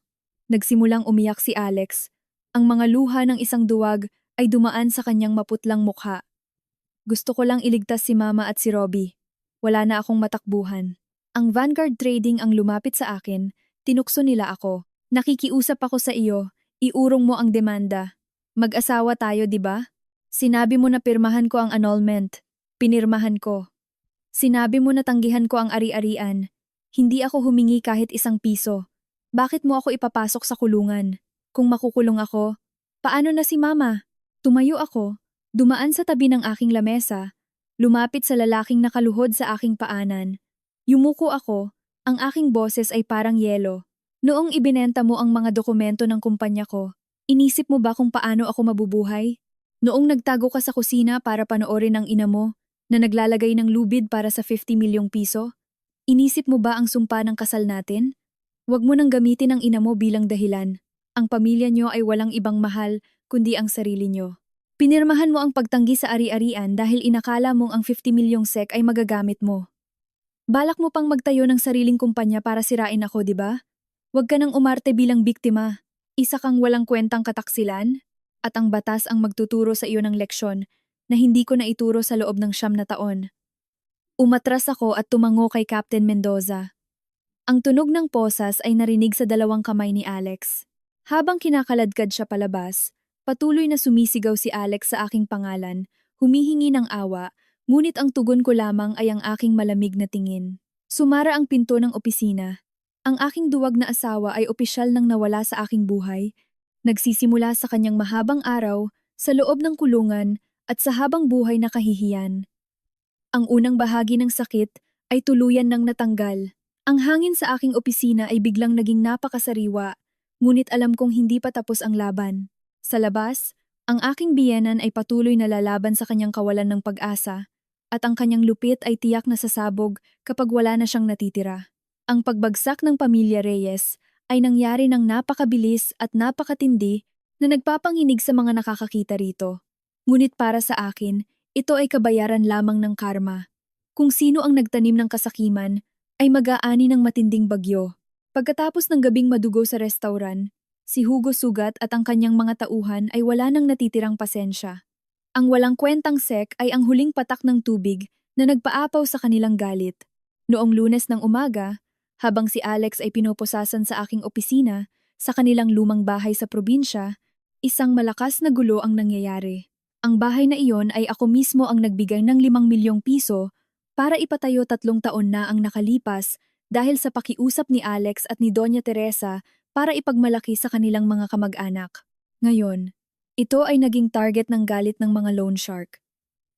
Speaker 1: Nagsimulang umiyak si Alex. Ang mga luha ng isang duwag ay dumaan sa kanyang maputlang mukha. Gusto ko lang iligtas si Mama at si Robbie. Wala na akong matakbuhan. Ang Vanguard Trading ang lumapit sa akin, tinukso nila ako. Nakikiusap ako sa iyo, iurong mo ang demanda. Mag-asawa tayo, di ba? Sinabi mo na pirmahan ko ang annulment. Pinirmahan ko. Sinabi mo na tanggihan ko ang ari-arian. Hindi ako humingi kahit isang piso. Bakit mo ako ipapasok sa kulungan? Kung makukulong ako, paano na si Mama? Tumayo ako, dumaan sa tabi ng aking lamesa, lumapit sa lalaking nakaluhod sa aking paanan. Yumuko ako, ang aking boses ay parang yelo. Noong ibinenta mo ang mga dokumento ng kumpanya ko, inisip mo ba kung paano ako mabubuhay? Noong nagtago ka sa kusina para panoorin ang ina mo, na naglalagay ng lubid para sa 50 milyong piso, inisip mo ba ang sumpa ng kasal natin? Huwag mo nang gamitin ang ina mo bilang dahilan. Ang pamilya nyo ay walang ibang mahal kundi ang sarili nyo. Pinirmahan mo ang pagtanggi sa ari-arian dahil inakala mong ang 50 milyong SEK ay magagamit mo. Balak mo pang magtayo ng sariling kumpanya para sirain ako, di ba? Huwag ka nang umarte bilang biktima. Isa kang walang kwentang kataksilan, at ang batas ang magtuturo sa iyo ng leksyon na hindi ko naituro sa loob ng 9 na taon. Umatras ako at tumango kay Captain Mendoza. Ang tunog ng posas ay narinig sa dalawang kamay ni Alex. Habang kinakaladkad siya palabas, patuloy na sumisigaw si Alex sa aking pangalan, humihingi ng awa, ngunit ang tugon ko lamang ay ang aking malamig na tingin. Sumara ang pinto ng opisina. Ang aking duwag na asawa ay opisyal nang nawala sa aking buhay. Nagsisimula sa kanyang mahabang araw, sa loob ng kulungan, at sa habang buhay na kahihiyan. Ang unang bahagi ng sakit ay tuluyan nang natanggal. Ang hangin sa aking opisina ay biglang naging napakasariwa, ngunit alam kong hindi pa tapos ang laban. Sa labas, ang aking biyenan ay patuloy na lalaban sa kanyang kawalan ng pag-asa, at ang kanyang lupit ay tiyak na sasabog kapag wala na siyang natitira. Ang pagbagsak ng pamilya Reyes ay nangyari ng napakabilis at napakatindi na nagpapanginig sa mga nakakakita rito. Ngunit para sa akin, ito ay kabayaran lamang ng karma. Kung sino ang nagtanim ng kasakiman, ay mag-aani ng matinding bagyo. Pagkatapos ng gabing madugo sa restauran, si Hugo Sugat at ang kanyang mga tauhan ay wala nang natitirang pasensya. Ang walang kwentang SEK ay ang huling patak ng tubig na nagpaapaw sa kanilang galit. Noong Lunes ng umaga, habang si Alex ay pinoposasan sa aking opisina, sa kanilang lumang bahay sa probinsya, isang malakas na gulo ang nangyayari. Ang bahay na iyon ay ako mismo ang nagbigay ng 5 milyong piso para ipatayo 3 taon na ang nakalipas dahil sa pakiusap ni Alex at ni Doña Teresa para ipagmalaki sa kanilang mga kamag-anak. Ngayon, ito ay naging target ng galit ng mga loan shark.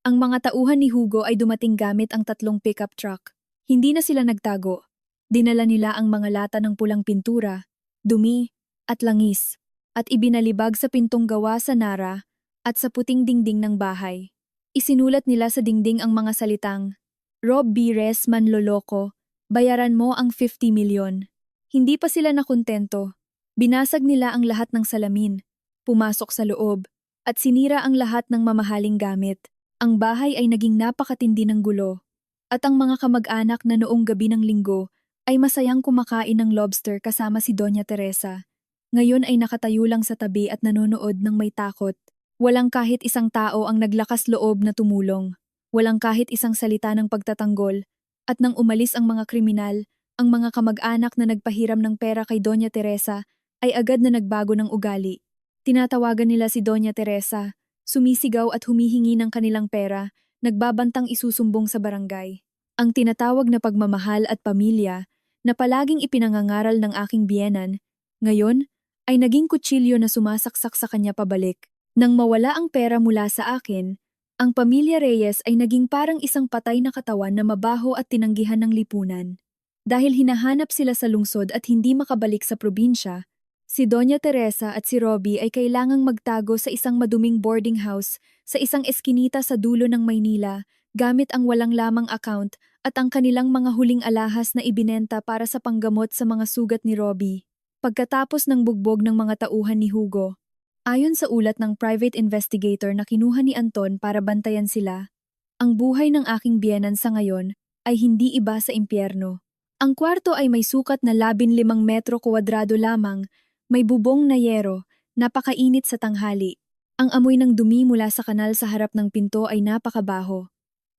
Speaker 1: Ang mga tauhan ni Hugo ay dumating gamit ang 3 pickup truck. Hindi na sila nagtago. Dinala nila ang mga lata ng pulang pintura, dumi, at langis, at ibinalibag sa pintong gawa sa nara at sa puting dingding ng bahay. Isinulat nila sa dingding ang mga salitang, "Rob Bires manloloko, bayaran mo ang 50 milyon." Hindi pa sila nakontento. Binasag nila ang lahat ng salamin, pumasok sa loob, at sinira ang lahat ng mamahaling gamit. Ang bahay ay naging napakatindi ng gulo, at ang mga kamag-anak na noong gabi ng linggo ay masayang kumakain ng lobster kasama si Doña Teresa. Ngayon ay nakatayo lang sa tabi at nanonood ng may takot. Walang kahit isang tao ang naglakas loob na tumulong. Walang kahit isang salita ng pagtatanggol. At nang umalis ang mga kriminal, ang mga kamag-anak na nagpahiram ng pera kay Doña Teresa ay agad na nagbago ng ugali. Tinatawagan nila si Doña Teresa, sumisigaw at humihingi ng kanilang pera, nagbabantang isusumbong sa barangay. Ang tinatawag na pagmamahal at pamilya, na palaging ipinangangaral ng aking biyenan, ngayon ay naging kutsilyo na sumasaksak sa kanya pabalik. Nang mawala ang pera mula sa akin, ang pamilya Reyes ay naging parang isang patay na katawan na mabaho at tinanggihan ng lipunan. Dahil hinahanap sila sa lungsod at hindi makabalik sa probinsya, si Doña Teresa at si Robbie ay kailangang magtago sa isang maduming boarding house sa isang eskinita sa dulo ng Maynila gamit ang walang lamang account at ang kanilang mga huling alahas na ibinenta para sa panggamot sa mga sugat ni Robbie. Pagkatapos ng bugbog ng mga tauhan ni Hugo, ayon sa ulat ng private investigator na kinuha ni Anton para bantayan sila, ang buhay ng aking biyenan sa ngayon ay hindi iba sa impyerno. Ang kwarto ay may sukat na 15 metro kuwadrado lamang, may bubong na yero, napakainit sa tanghali. Ang amoy ng dumi mula sa kanal sa harap ng pinto ay napakabaho.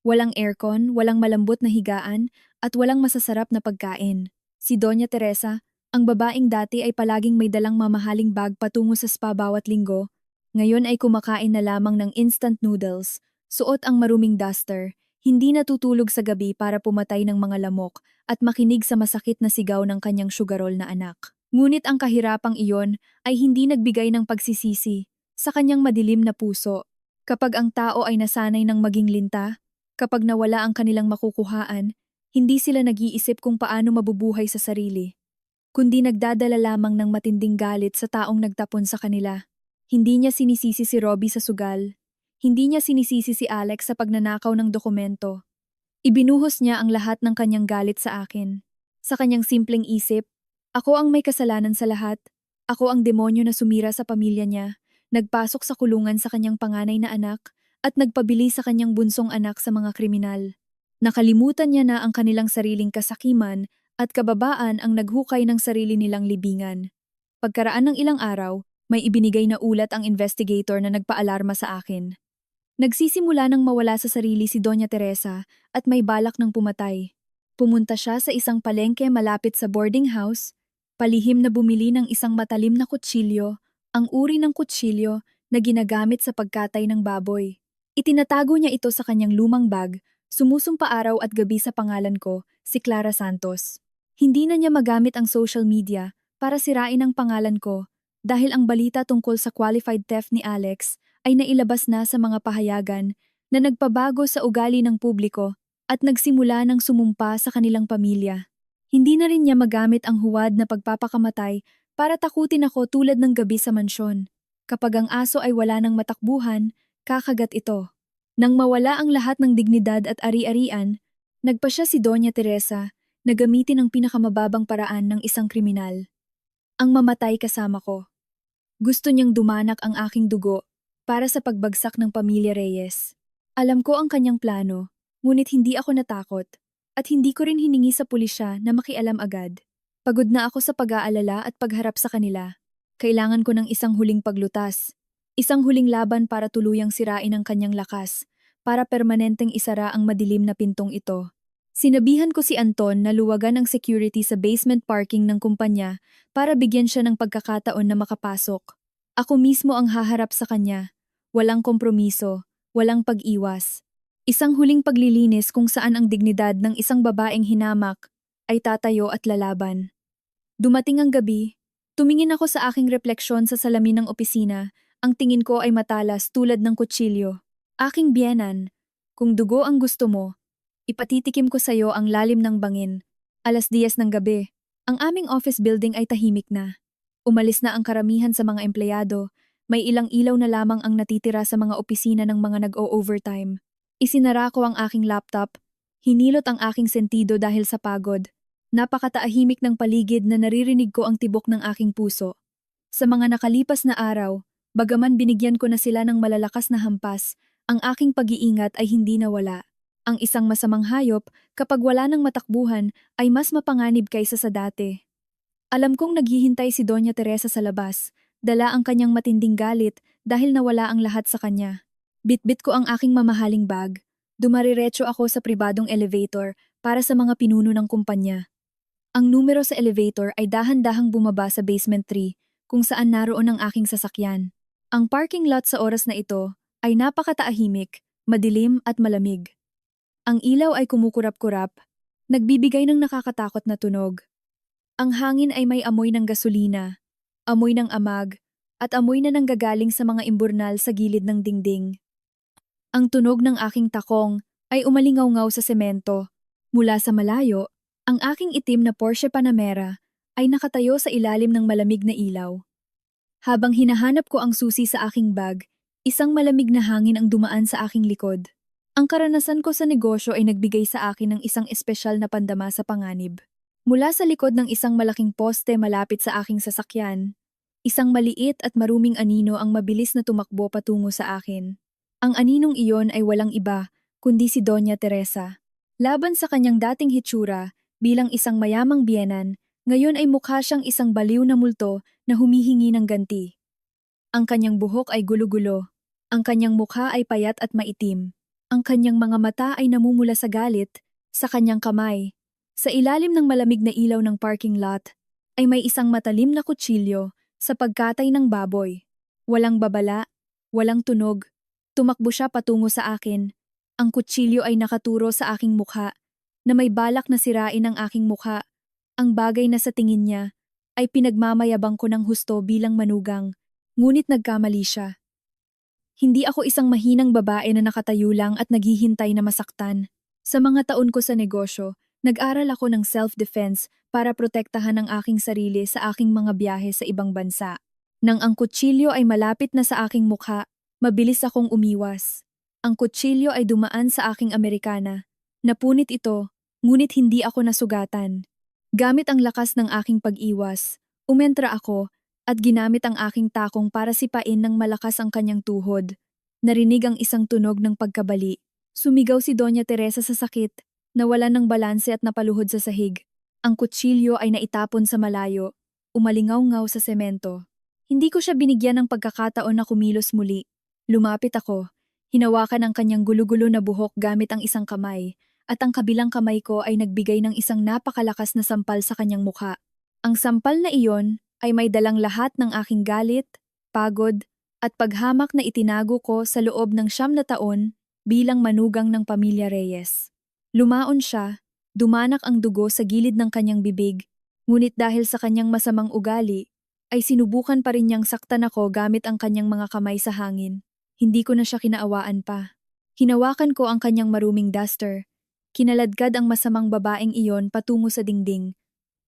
Speaker 1: Walang aircon, walang malambot na higaan, at walang masasarap na pagkain. Si Doña Teresa, ang babaeng dati ay palaging may dalang mamahaling bag patungo sa spa bawat linggo, Ngayon ay kumakain na lamang ng instant noodles, suot ang maruming duster, hindi natutulog sa gabi para pumatay ng mga lamok at makinig sa masakit na sigaw ng kanyang sugarol na anak. Ngunit ang kahirapang iyon ay hindi nagbigay ng pagsisisi sa kanyang madilim na puso. Kapag ang tao ay nasanay ng maging linta, kapag nawala ang kanilang makukuhaan, hindi sila nag-iisip kung paano mabubuhay sa sarili, kundi nagdadala lamang ng matinding galit sa taong nagtapon sa kanila. Hindi niya sinisisi si Robbie sa sugal. Hindi niya sinisisi si Alex sa pagnanakaw ng dokumento. Ibinuhos niya ang lahat ng kanyang galit sa akin. Sa kanyang simpleng isip, ako ang may kasalanan sa lahat. Ako ang demonyo na sumira sa pamilya niya, nagpasok sa kulungan sa kanyang panganay na anak, at nagpabili sa kanyang bunsong anak sa mga kriminal. Nakalimutan niya na ang kanilang sariling kasakiman at kababaan ang naghukay ng sarili nilang libingan. Pagkaraan ng ilang araw, may ibinigay na ulat ang investigator na nagpaalarma sa akin. Nagsisimula nang mawala sa sarili si Doña Teresa at may balak ng pumatay. Pumunta siya sa isang palengke malapit sa boarding house, palihim na bumili ng isang matalim na kutsilyo, ang uri ng kutsilyo na ginagamit sa pagkatay ng baboy. Itinatago niya ito sa kanyang lumang bag, sumusumpa araw at gabi sa pangalan ko, si Clara Santos. Hindi na niya magamit ang social media para sirain ang pangalan ko dahil ang balita tungkol sa qualified theft ni Alex ay nailabas na sa mga pahayagan na nagpabago sa ugali ng publiko at nagsimula ng sumumpa sa kanilang pamilya. Hindi na rin niya magamit ang huwad na pagpapakamatay para takutin ako tulad ng gabi sa mansyon. Kapag ang aso ay wala ng matakbuhan, kakagat ito. Nang mawala ang lahat ng dignidad at ari-arian, nagpasya si Doña Teresa na gamitin ang pinakamababang paraan ng isang kriminal. Ang mamatay kasama ko. Gusto niyang dumanak ang aking dugo para sa pagbagsak ng pamilya Reyes. Alam ko ang kanyang plano, ngunit hindi ako natakot at hindi ko rin hiningi sa pulisya na makialam agad. Pagod na ako sa pag-aalala at pagharap sa kanila. Kailangan ko ng isang huling paglutas, isang huling laban para tuluyang sirain ang kanyang lakas, para permanenteng isara ang madilim na pintong ito. Sinabihan ko si Anton na luwagan ang security sa basement parking ng kumpanya para bigyan siya ng pagkakataon na makapasok. Ako mismo ang haharap sa kanya. Walang kompromiso, walang pag-iwas. Isang huling paglilinis kung saan ang dignidad ng isang babaeng hinamak ay tatayo at lalaban. Dumating ang gabi, tumingin ako sa aking refleksyon sa salamin ng opisina. Ang tingin ko ay matalas tulad ng kutsilyo. Aking biyenan, kung dugo ang gusto mo, ipatitikim ko sa iyo ang lalim ng bangin. 10:00 ng gabi, ang aming office building ay tahimik na. Umalis na ang karamihan sa mga empleyado, may ilang ilaw na lamang ang natitira sa mga opisina ng mga nag-o-overtime. Isinara ko ang aking laptop, hinilot ang aking sentido dahil sa pagod. Napakatahimik ng paligid na naririnig ko ang tibok ng aking puso. Sa mga nakalipas na araw, bagaman binigyan ko na sila ng malalakas na hampas, ang aking pag-iingat ay hindi nawala. Ang isang masamang hayop, kapag wala ng matakbuhan, ay mas mapanganib kaysa sa dati. Alam kong naghihintay si Doña Teresa sa labas, dala ang kanyang matinding galit dahil nawala ang lahat sa kanya. Bitbit ko ang aking mamahaling bag, dumariretso ako sa pribadong elevator para sa mga pinuno ng kumpanya. Ang numero sa elevator ay dahan-dahang bumaba sa basement 3 kung saan naroon ang aking sasakyan. Ang parking lot sa oras na ito ay napakatahimik, madilim at malamig. Ang ilaw ay kumukurap-kurap, nagbibigay ng nakakatakot na tunog. Ang hangin ay may amoy ng gasolina, amoy ng amag, at amoy na nanggagaling sa mga imburnal sa gilid ng dingding. Ang tunog ng aking takong ay umalingaw-ngaw sa semento. Mula sa malayo, ang aking itim na Porsche Panamera ay nakatayo sa ilalim ng malamig na ilaw. Habang hinahanap ko ang susi sa aking bag, isang malamig na hangin ang dumaan sa aking likod. Ang karanasan ko sa negosyo ay nagbigay sa akin ng isang espesyal na pandama sa panganib. Mula sa likod ng isang malaking poste malapit sa aking sasakyan, isang maliit at maruming anino ang mabilis na tumakbo patungo sa akin. Ang aninong iyon ay walang iba, kundi si Doña Teresa. Laban sa kanyang dating hitsura, bilang isang mayamang biyenan, ngayon ay mukha siyang isang baliw na multo na humihingi ng ganti. Ang kanyang buhok ay gulo-gulo, ang kanyang mukha ay payat at maitim, ang kanyang mga mata ay namumula sa galit, sa kanyang kamay. Sa ilalim ng malamig na ilaw ng parking lot, ay may isang matalim na kutsilyo sa pagkatay ng baboy. Walang babala, Walang tunog. Tumakbo siya patungo sa akin. Ang kutsilyo ay nakaturo sa aking mukha, na may balak na sirain ang aking mukha. Ang bagay na sa tingin niya ay pinagmamayabang ko ng husto bilang manugang, ngunit nagkamali siya. Hindi ako isang mahinang babae na nakatayo lang at naghihintay na masaktan. Sa mga taon ko sa negosyo, nag-aral ako ng self-defense para protektahan ang aking sarili sa aking mga biyahe sa ibang bansa. Nang ang kutsilyo ay malapit na sa aking mukha, mabilis akong umiwas. Ang kutsilyo ay dumaan sa aking Amerikana. Napunit ito, ngunit hindi ako nasugatan. Gamit ang lakas ng aking pag-iwas, umentra ako at ginamit ang aking takong para sipain ng malakas ang kanyang tuhod. Narinig ang isang tunog ng pagkabali. Sumigaw si Doña Teresa sa sakit, nawalan ng balanse at napaluhod sa sahig. Ang kutsilyo ay naitapon sa malayo, umalingaw-ngaw sa semento. Hindi ko siya binigyan ng pagkakataon na kumilos muli. Lumapit ako, hinawakan ang kanyang gulo-gulo na buhok gamit ang isang kamay, at ang kabilang kamay ko ay nagbigay ng isang napakalakas na sampal sa kanyang mukha. Ang sampal na iyon ay may dalang lahat ng aking galit, pagod, at paghamak na itinago ko sa loob ng 9 na taon bilang manugang ng pamilya Reyes. Lumaon siya, dumanak ang dugo sa gilid ng kanyang bibig, ngunit dahil sa kanyang masamang ugali, ay sinubukan pa rin niyang saktan ako gamit ang kanyang mga kamay sa hangin. Hindi ko na siya kinaawaan pa. Hinawakan ko ang kanyang maruming duster. Kinaladkad ang masamang babaeng iyon patungo sa dingding,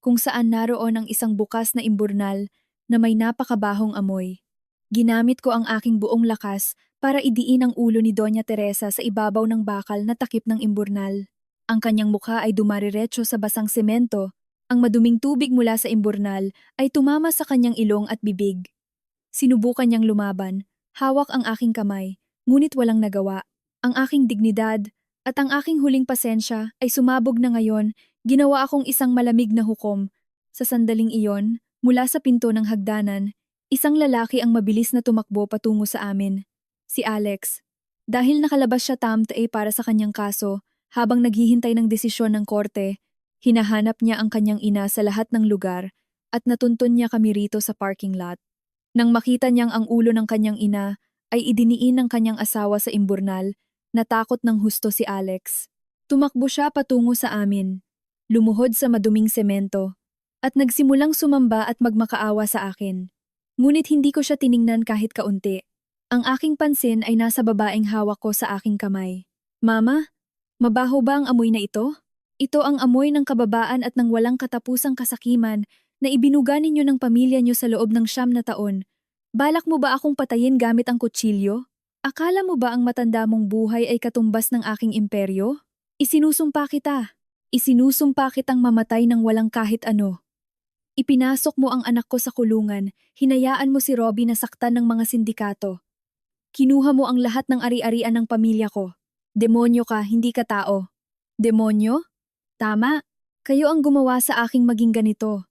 Speaker 1: kung saan naroon ang isang bukas na imburnal na may napakabahong amoy. Ginamit ko ang aking buong lakas para idiin ang ulo ni Doña Teresa sa ibabaw ng bakal na takip ng imburnal. Ang kanyang mukha ay dumariretso sa basang semento. Ang maduming tubig mula sa imburnal ay tumama sa kanyang ilong at bibig. Sinubukan niyang lumaban, hawak ang aking kamay, ngunit walang nagawa. Ang aking dignidad at ang aking huling pasensya ay sumabog na ngayon. Ginawa akong isang malamig na hukom. Sa sandaling iyon, mula sa pinto ng hagdanan, isang lalaki ang mabilis na tumakbo patungo sa amin. Si Alex. Dahil nakalabas siya tamte para sa kanyang kaso, habang naghihintay ng desisyon ng korte, hinahanap niya ang kanyang ina sa lahat ng lugar at natuntun niya kami rito sa parking lot. Nang makita niyang ang ulo ng kanyang ina, ay idiniin ng kanyang asawa sa imburnal, natakot ng husto si Alex. Tumakbo siya patungo sa amin. Lumuhod sa maduming semento, at nagsimulang sumamba at magmakaawa sa akin. Ngunit hindi ko siya tiningnan kahit kaunti. Ang aking pansin ay nasa babaeng hawak ko sa aking kamay. Mama, mabaho ba ang amoy na ito? Ito ang amoy ng kababaan at ng walang katapusang kasakiman na ibinuga ninyo ng pamilya niyo sa loob ng 9 na taon. Balak mo ba akong patayin gamit ang kutsilyo? Akala mo ba ang matanda mong buhay ay katumbas ng aking imperyo? Isinusumpa kita. Isinusumpa kitang mamatay ng walang kahit ano. Ipinasok mo ang anak ko sa kulungan, hinayaan mo si Robbie na saktan ng mga sindikato. Kinuha mo ang lahat ng ari-arian ng pamilya ko. Demonyo ka, hindi ka tao. Demonyo? Tama. Kayo ang gumawa sa aking maging ganito.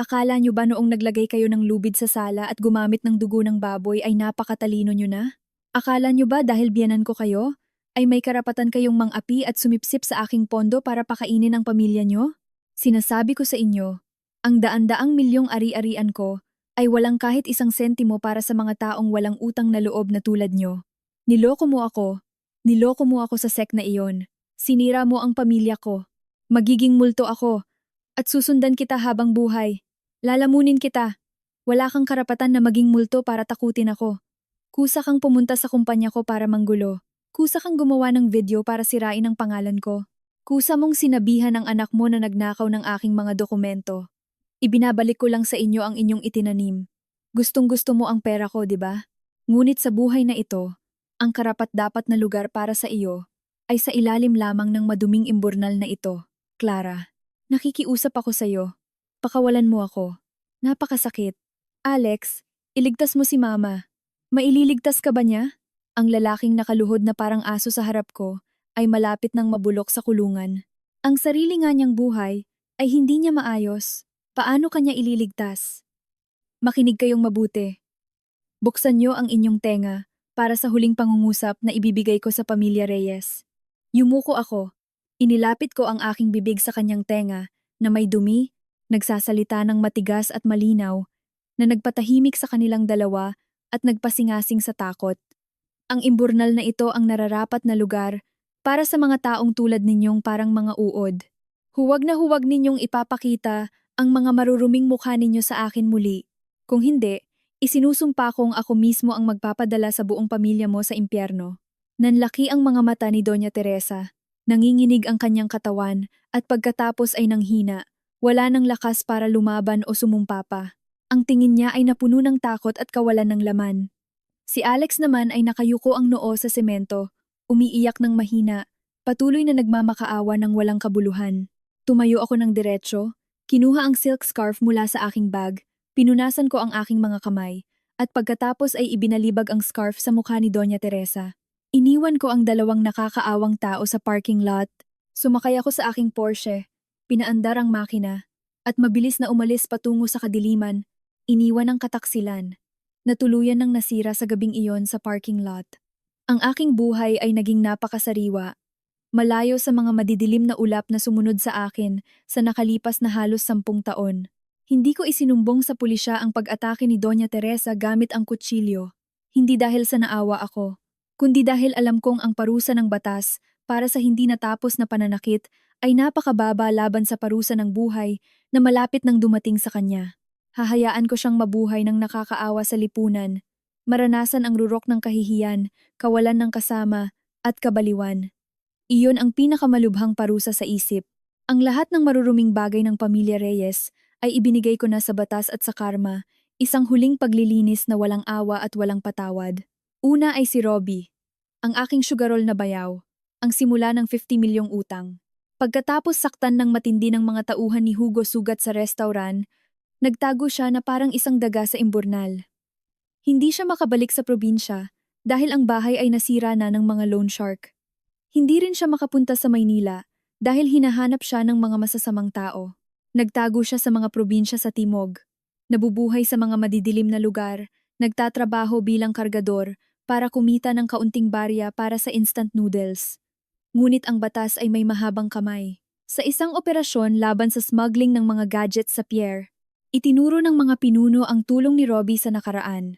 Speaker 1: Akala nyo ba noong naglagay kayo ng lubid sa sala at gumamit ng dugo ng baboy ay napakatalino nyo na? Akala nyo ba dahil biyanan ko kayo, ay may karapatan kayong mang-api at sumipsip sa aking pondo para pakainin ang pamilya nyo? Sinasabi ko sa inyo, ang daan-daang milyong ari-arian ko ay walang kahit isang sentimo para sa mga taong walang utang na loob na tulad nyo. Niloko mo ako. Niloko mo ako sa sek na iyon. Sinira mo ang pamilya ko. Magiging multo ako. At susundan kita habang buhay. Lalamunin kita. Wala kang karapatan na maging multo para takutin ako. Kusa kang pumunta sa kumpanya ko para manggulo. Kusa kang gumawa ng video para sirain ang pangalan ko. Kusa mong sinabihan ang anak mo na nagnakaw ng aking mga dokumento. Ibinabalik ko lang sa inyo ang inyong itinanim. Gustong-gusto mo ang pera ko, di ba? Ngunit sa buhay na ito, ang karapat-dapat na lugar para sa iyo ay sa ilalim lamang ng maduming imburnal na ito. Clara, nakikiusap ako sa iyo. Pakawalan mo ako. Napakasakit. Alex, iligtas mo si Mama. Maililigtas ka ba niya? Ang lalaking nakaluhod na parang aso sa harap ko ay malapit nang mabulok sa kulungan. Ang sarili nga niyang buhay ay hindi niya maayos. Paano kanya ililigtas? Makinig kayong mabuti. Buksan niyo ang inyong tenga para sa huling pangungusap na ibibigay ko sa pamilya Reyes. Yumuko ako. Inilapit ko ang aking bibig sa kanyang tenga na may dumi, nagsasalita ng matigas at malinaw, na nagpatahimik sa kanilang dalawa at nagpasingasing sa takot. Ang imburnal na ito ang nararapat na lugar para sa mga taong tulad ninyong parang mga uod. Huwag na huwag ninyong ipapakita ang mga maruruming mukha ninyo sa akin muli. Kung hindi, isinusumpa kong ako mismo ang magpapadala sa buong pamilya mo sa impyerno. Nanlaki ang mga mata ni Doña Teresa. Nanginginig ang kanyang katawan at pagkatapos ay nanghina. Wala nang lakas para lumaban o sumumpa pa. Ang tingin niya ay napuno ng takot at kawalan ng laman. Si Alex naman ay nakayuko ang noo sa semento, umiiyak ng mahina, patuloy na nagmamakaawa ng walang kabuluhan. Tumayo ako ng diretsyo, kinuha ang silk scarf mula sa aking bag, pinunasan ko ang aking mga kamay, at pagkatapos ay ibinalibag ang scarf sa mukha ni Doña Teresa. Iniwan ko ang dalawang nakakaawang tao sa parking lot. Sumakay ako sa aking Porsche, pinaandar ang makina, at mabilis na umalis patungo sa kadiliman, iniwan ang kataksilan. Natuluyan ng nasira sa gabing iyon sa parking lot. Ang aking buhay ay naging napakasariwa. Malayo sa mga madidilim na ulap na sumunod sa akin sa nakalipas na halos 10 taon. Hindi ko isinumbong sa pulisya ang pag-atake ni Doña Teresa gamit ang kutsilyo. Hindi dahil sa naawa ako, kundi dahil alam kong ang parusa ng batas para sa hindi natapos na pananakit ay napakababa laban sa parusa ng buhay na malapit nang dumating sa kanya. Hahayaan ko siyang mabuhay ng nakakaawa sa lipunan, maranasan ang rurok ng kahihiyan, kawalan ng kasama, at kabaliwan. Iyon ang pinakamalubhang parusa sa isip. Ang lahat ng maruruming bagay ng pamilya Reyes ay ibinigay ko na sa batas at sa karma, isang huling paglilinis na walang awa at walang patawad. Una ay si Robbie, ang aking sugarol na bayaw, ang simula ng 50 milyong utang. Pagkatapos saktan ng matindi ng mga tauhan ni Hugo Sugat sa restaurant, nagtago siya na parang isang daga sa imburnal. Hindi siya makabalik sa probinsya dahil ang bahay ay nasira na ng mga loan shark. Hindi rin siya makapunta sa Maynila dahil hinahanap siya ng mga masasamang tao. Nagtago siya sa mga probinsya sa Timog. Nabubuhay sa mga madidilim na lugar, nagtatrabaho bilang kargador para kumita ng kaunting barya para sa instant noodles. Ngunit ang batas ay may mahabang kamay. Sa isang operasyon laban sa smuggling ng mga gadgets sa pier, itinuro ng mga pinuno ang tulong ni Robbie sa nakaraan.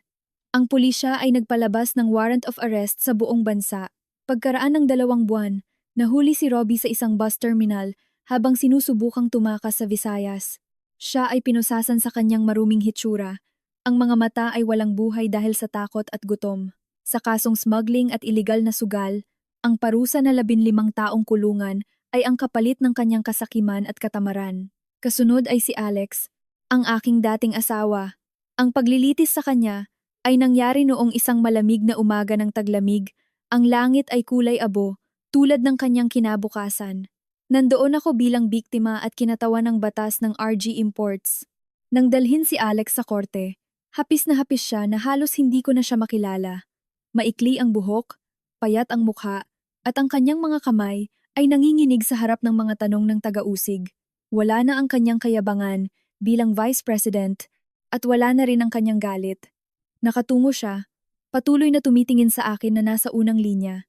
Speaker 1: Ang pulisya ay nagpalabas ng warrant of arrest sa buong bansa. Pagkaraan ng 2 buwan, nahuli si Robbie sa isang bus terminal habang sinusubukang tumakas sa Visayas. Siya ay pinusasan sa kanyang maruming hitsura. Ang mga mata ay walang buhay dahil sa takot at gutom. Sa kasong smuggling at iligal na sugal, ang parusa na 15 taong kulungan ay ang kapalit ng kanyang kasakiman at katamaran. Kasunod ay si Alex, ang aking dating asawa. Ang paglilitis sa kanya ay nangyari noong isang malamig na umaga ng taglamig. Ang langit ay kulay abo, tulad ng kanyang kinabukasan. Nandoon ako bilang biktima at kinatawan ng batas ng RG Imports. Nang dalhin si Alex sa korte, hapis na hapis siya na halos hindi ko na siya makilala. Maikli ang buhok, payat ang mukha, at ang kanyang mga kamay ay nanginginig sa harap ng mga tanong ng taga-usig. Wala na ang kanyang kayabangan bilang Vice President at wala na rin ang kanyang galit. Nakatungo siya, patuloy na tumitingin sa akin na nasa unang linya.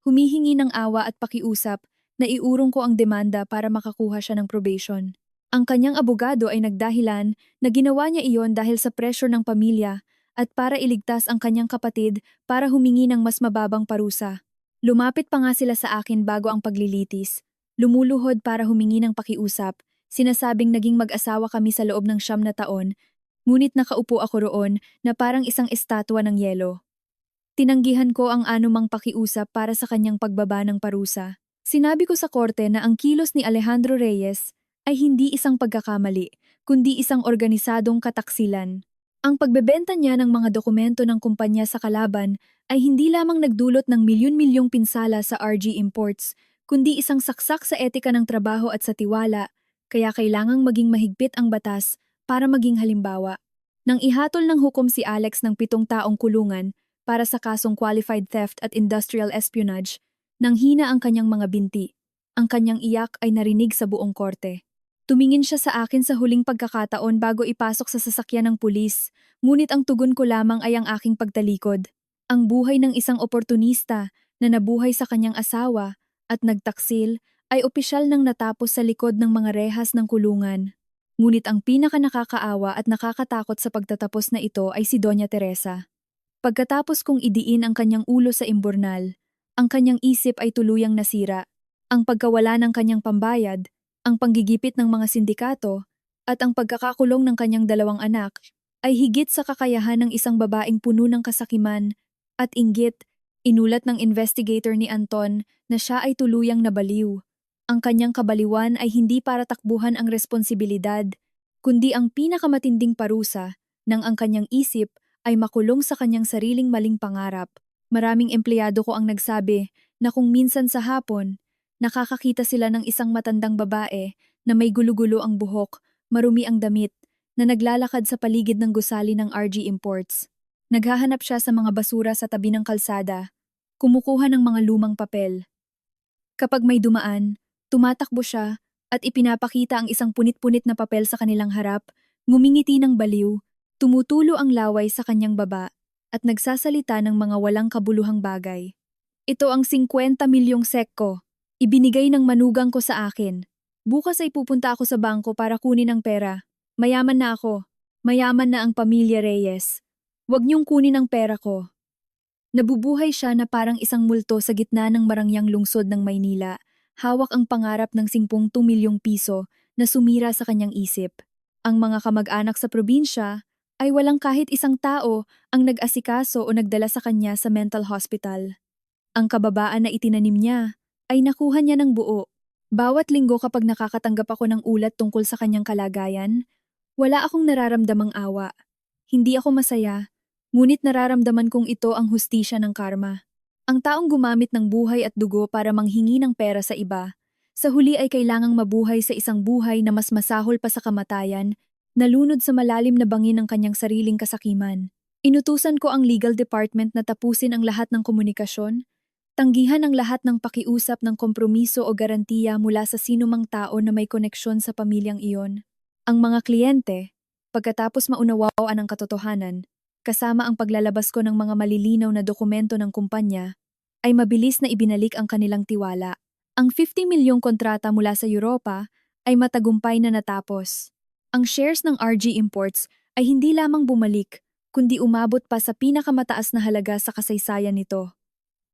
Speaker 1: Humihingi ng awa at pakiusap na iurong ko ang demanda para makakuha siya ng probation. Ang kanyang abogado ay nagdahilan na ginawa niya iyon dahil sa pressure ng pamilya at para iligtas ang kanyang kapatid para humingi ng mas mababang parusa. Lumapit pa nga sila sa akin bago ang paglilitis. Lumuluhod para humingi ng pakiusap, sinasabing naging mag-asawa kami sa loob ng 9 na taon. Ngunit nakaupo ako roon na parang isang estatwa ng yelo. Tinanggihan ko ang anumang pakiusap para sa kanyang pagbaba ng parusa. Sinabi ko sa korte na ang kilos ni Alejandro Reyes ay hindi isang pagkakamali, kundi isang organisadong kataksilan. Ang pagbebenta niya ng mga dokumento ng kumpanya sa kalaban ay hindi lamang nagdulot ng milyon-milyong pinsala sa RG Imports, kundi isang saksak sa etika ng trabaho at sa tiwala, kaya kailangang maging mahigpit ang batas para maging halimbawa. Nang ihatol ng hukom si Alex ng 7 taong kulungan para sa kasong qualified theft at industrial espionage, nanghina ang kanyang mga binti. Ang kanyang iyak ay narinig sa buong korte. Tumingin siya sa akin sa huling pagkakataon bago ipasok sa sasakyan ng pulis, ngunit ang tugon ko lamang ay ang aking pagtalikod. Ang buhay ng isang oportunista na nabuhay sa kanyang asawa at nagtaksil ay opisyal nang natapos sa likod ng mga rehas ng kulungan. Ngunit ang pinaka nakakaawa at nakakatakot sa pagtatapos na ito ay si Doña Teresa. Pagkatapos kong idiin ang kanyang ulo sa imburnal, ang kanyang isip ay tuluyang nasira. Ang pagkawala ng kanyang pambayad, ang panggigipit ng mga sindikato, at ang pagkakakulong ng kanyang 2 anak ay higit sa kakayahan ng isang babaeng puno ng kasakiman at inggit. Inulat ng investigator ni Anton na siya ay tuluyang nabaliw. Ang kanyang kabaliwan ay hindi para takbuhan ang responsibilidad, kundi ang pinakamatinding parusa nang ang kanyang isip ay makulong sa kanyang sariling maling pangarap. Maraming empleyado ko ang nagsabi na kung minsan sa hapon, nakakakita sila ng isang matandang babae na may gulo-gulo ang buhok, marumi ang damit, na naglalakad sa paligid ng gusali ng RG Imports. Naghahanap siya sa mga basura sa tabi ng kalsada, kumukuha ng mga lumang papel. Kapag may dumaan, tumatakbo siya at ipinapakita ang isang punit-punit na papel sa kanilang harap, ngumingiti ng baliw, tumutulo ang laway sa kanyang baba, at nagsasalita ng mga walang kabuluhang bagay. Ito ang 50 milyong SEK ko. Ibinigay ng manugang ko sa akin. Bukas ay pupunta ako sa bangko para kunin ang pera. Mayaman na ako. Mayaman na ang pamilya Reyes. Huwag niyong kunin ang pera ko. Nabubuhay siya na parang isang multo sa gitna ng marangyang lungsod ng Maynila. Hawak ang pangarap ng 50 milyong piso na sumira sa kanyang isip. Ang mga kamag-anak sa probinsya ay walang kahit isang tao ang nag-asikaso o nagdala sa kanya sa mental hospital. Ang kababaan na itinanim niya ay nakuha niya ng buo. Bawat linggo kapag nakakatanggap ako ng ulat tungkol sa kanyang kalagayan, wala akong nararamdamang awa. Hindi ako masaya, ngunit nararamdaman kong ito ang hustisya ng karma. Ang taong gumamit ng buhay at dugo para manghingi ng pera sa iba, sa huli ay kailangang mabuhay sa isang buhay na mas masahol pa sa kamatayan, nalunod sa malalim na bangin ng kanyang sariling kasakiman. Inutusan ko ang legal department na tapusin ang lahat ng komunikasyon, tanggihan ang lahat ng pakiusap ng kompromiso o garantiya mula sa sinumang tao na may koneksyon sa pamilyang iyon. Ang mga kliyente, pagkatapos maunawaan ang katotohanan, kasama ang paglalabas ko ng mga malilinaw na dokumento ng kumpanya, ay mabilis na ibinalik ang kanilang tiwala. Ang 50 milyong kontrata mula sa Europa ay matagumpay na natapos. Ang shares ng RG Imports ay hindi lamang bumalik, kundi umabot pa sa pinakamataas na halaga sa kasaysayan nito.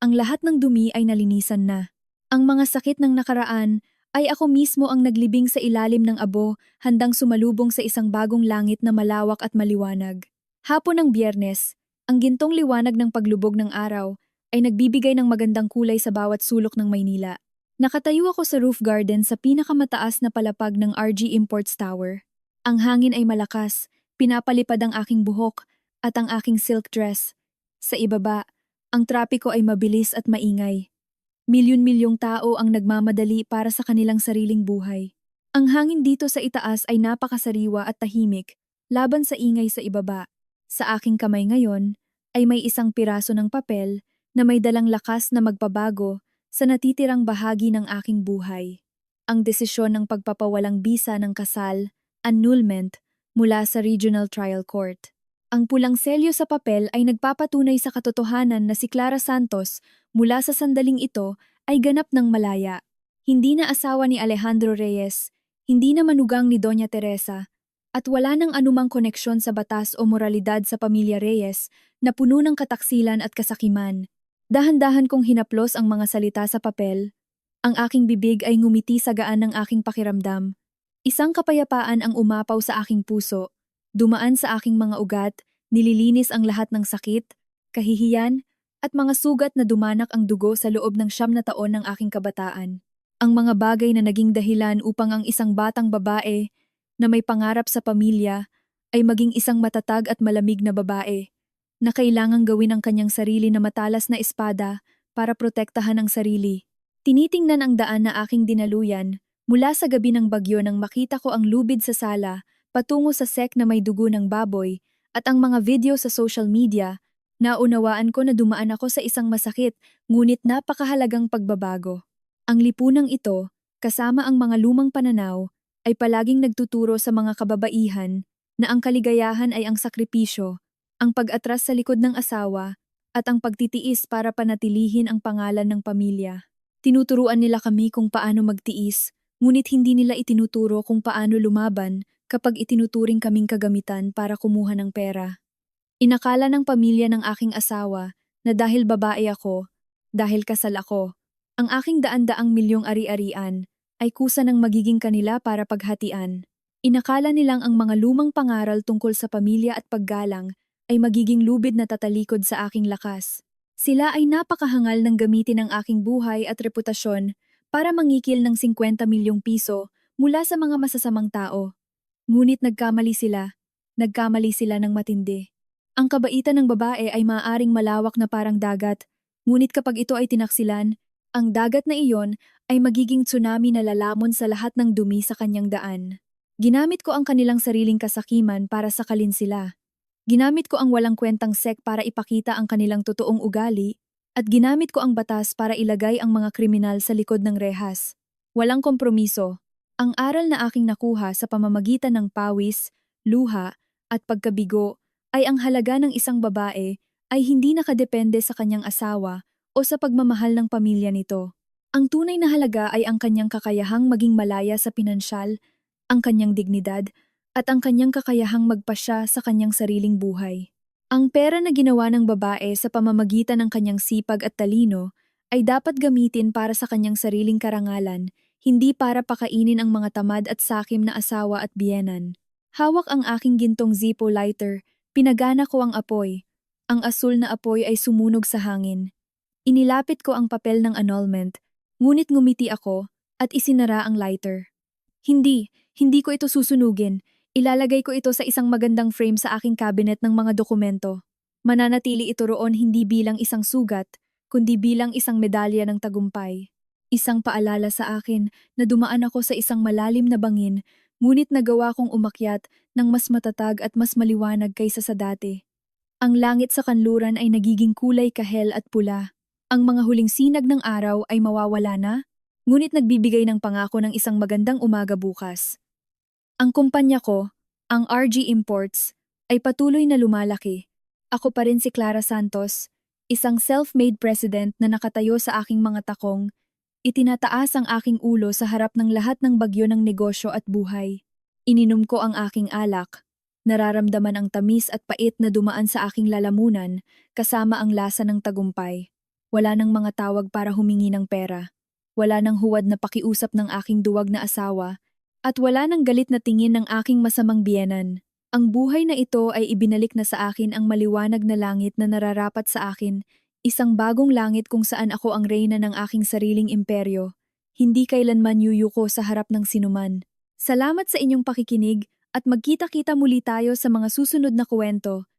Speaker 1: Ang lahat ng dumi ay nalinisan na. Ang mga sakit ng nakaraan ay ako mismo ang naglibing sa ilalim ng abo, handang sumalubong sa isang bagong langit na malawak at maliwanag. Hapon ng Biyernes, ang gintong liwanag ng paglubog ng araw ay nagbibigay ng magandang kulay sa bawat sulok ng Maynila. Nakatayo ako sa roof garden sa pinakamataas na palapag ng RG Imports Tower. Ang hangin ay malakas, pinapalipad ang aking buhok at ang aking silk dress. Sa ibaba, ang trapiko ay mabilis at maingay. Milyon-milyong tao ang nagmamadali para sa kanilang sariling buhay. Ang hangin dito sa itaas ay napakasariwa at tahimik, laban sa ingay sa ibaba. Sa aking kamay ngayon ay may isang piraso ng papel na may dalang lakas na magpabago sa natitirang bahagi ng aking buhay. Ang desisyon ng pagpapawalang bisa ng kasal, annulment, mula sa Regional Trial Court. Ang pulang selyo sa papel ay nagpapatunay sa katotohanan na si Clara Santos mula sa sandaling ito ay ganap ng malaya. Hindi na asawa ni Alejandro Reyes, hindi na manugang ni Doña Teresa, at wala nang anumang koneksyon sa batas o moralidad sa pamilya Reyes na puno ng kataksilan at kasakiman. Dahan-dahan kong hinaplos ang mga salita sa papel. Ang aking bibig ay ngumiti sa gaan ng aking pakiramdam. Isang kapayapaan ang umapaw sa aking puso. Dumaan sa aking mga ugat, nililinis ang lahat ng sakit, kahihiyan, at mga sugat na dumanak ang dugo sa loob ng 9 na taon ng aking kabataan. Ang mga bagay na naging dahilan upang ang isang batang babae na may pangarap sa pamilya ay maging isang matatag at malamig na babae na kailangang gawin ang kanyang sarili na matalas na espada para protektahan ang sarili. Tinitingnan ang daan na aking dinaluyan mula sa gabi ng bagyo nang makita ko ang lubid sa sala patungo sa sek na may dugo ng baboy at ang mga video sa social media, naunawaan ko na dumaan ako sa isang masakit ngunit napakahalagang pagbabago. Ang lipunang ito, kasama ang mga lumang pananaw, ay palaging nagtuturo sa mga kababaihan na ang kaligayahan ay ang sakripisyo, ang pag-atras sa likod ng asawa, at ang pagtitiis para panatilihin ang pangalan ng pamilya. Tinuturuan nila kami kung paano magtiis, ngunit hindi nila itinuturo kung paano lumaban kapag itinuturing kaming kagamitan para kumuha ng pera. Inakala ng pamilya ng aking asawa na dahil babae ako, dahil kasal ako, ang aking daan-daang milyong ari-arian ay kusa ng magiging kanila para paghatian. Inakala nilang ang mga lumang pangaral tungkol sa pamilya at paggalang ay magiging lubid na tatalikod sa aking lakas. Sila ay napakahangal ng gamitin ang aking buhay at reputasyon para mangikil ng 50 milyong piso mula sa mga masasamang tao. Ngunit nagkamali sila ng matindi. Ang kabaitan ng babae ay maaaring malawak na parang dagat, ngunit kapag ito ay tinaksilan, ang dagat na iyon ay magiging tsunami na lalamon sa lahat ng dumi sa kanyang daan. Ginamit ko ang kanilang sariling kasakiman para sakalin sila. Ginamit ko ang walang kwentang sek para ipakita ang kanilang totoong ugali, at ginamit ko ang batas para ilagay ang mga kriminal sa likod ng rehas. Walang kompromiso. Ang aral na aking nakuha sa pamamagitan ng pawis, luha, at pagkabigo ay ang halaga ng isang babae ay hindi nakadepende sa kanyang asawa o sa pagmamahal ng pamilya nito. Ang tunay na halaga ay ang kanyang kakayahang maging malaya sa pinansyal, ang kanyang dignidad, at ang kanyang kakayahang magpasya sa kanyang sariling buhay. Ang pera na ginawa ng babae sa pamamagitan ng kanyang sipag at talino ay dapat gamitin para sa kanyang sariling karangalan, hindi para pakainin ang mga tamad at sakim na asawa at biyenan. Hawak ang aking gintong Zippo lighter, pinagana ko ang apoy. Ang asul na apoy ay sumunog sa hangin. Inilapit ko ang papel ng annulment, ngunit ngumiti ako at isinara ang lighter. Hindi ko ito susunugin. Ilalagay ko ito sa isang magandang frame sa aking cabinet ng mga dokumento. Mananatili ito roon hindi bilang isang sugat, kundi bilang isang medalya ng tagumpay. Isang paalala sa akin na dumaan ako sa isang malalim na bangin, ngunit nagawa kong umakyat ng mas matatag at mas maliwanag kaysa sa dati. Ang langit sa kanluran ay nagiging kulay kahel at pula. Ang mga huling sinag ng araw ay mawawala na, ngunit nagbibigay ng pangako ng isang magandang umaga bukas. Ang kumpanya ko, ang RG Imports, ay patuloy na lumalaki. Ako pa rin si Clara Santos, isang self-made president na nakatayo sa aking mga takong. Itinataas ang aking ulo sa harap ng lahat ng bagyo ng negosyo at buhay. Ininom ko ang aking alak. Nararamdaman ang tamis at pait na dumaan sa aking lalamunan, kasama ang lasa ng tagumpay. Wala nang mga tawag para humingi ng pera. Wala nang huwad na pakiusap ng aking duwag na asawa, at wala nang galit na tingin ng aking masamang biyenan. Ang buhay na ito ay ibinalik na sa akin ang maliwanag na langit na nararapat sa akin, isang bagong langit kung saan ako ang reyna ng aking sariling imperyo, hindi kailanman yuyuko sa harap ng sinuman. Salamat sa inyong pakikinig at magkita-kita muli tayo sa mga susunod na kwento.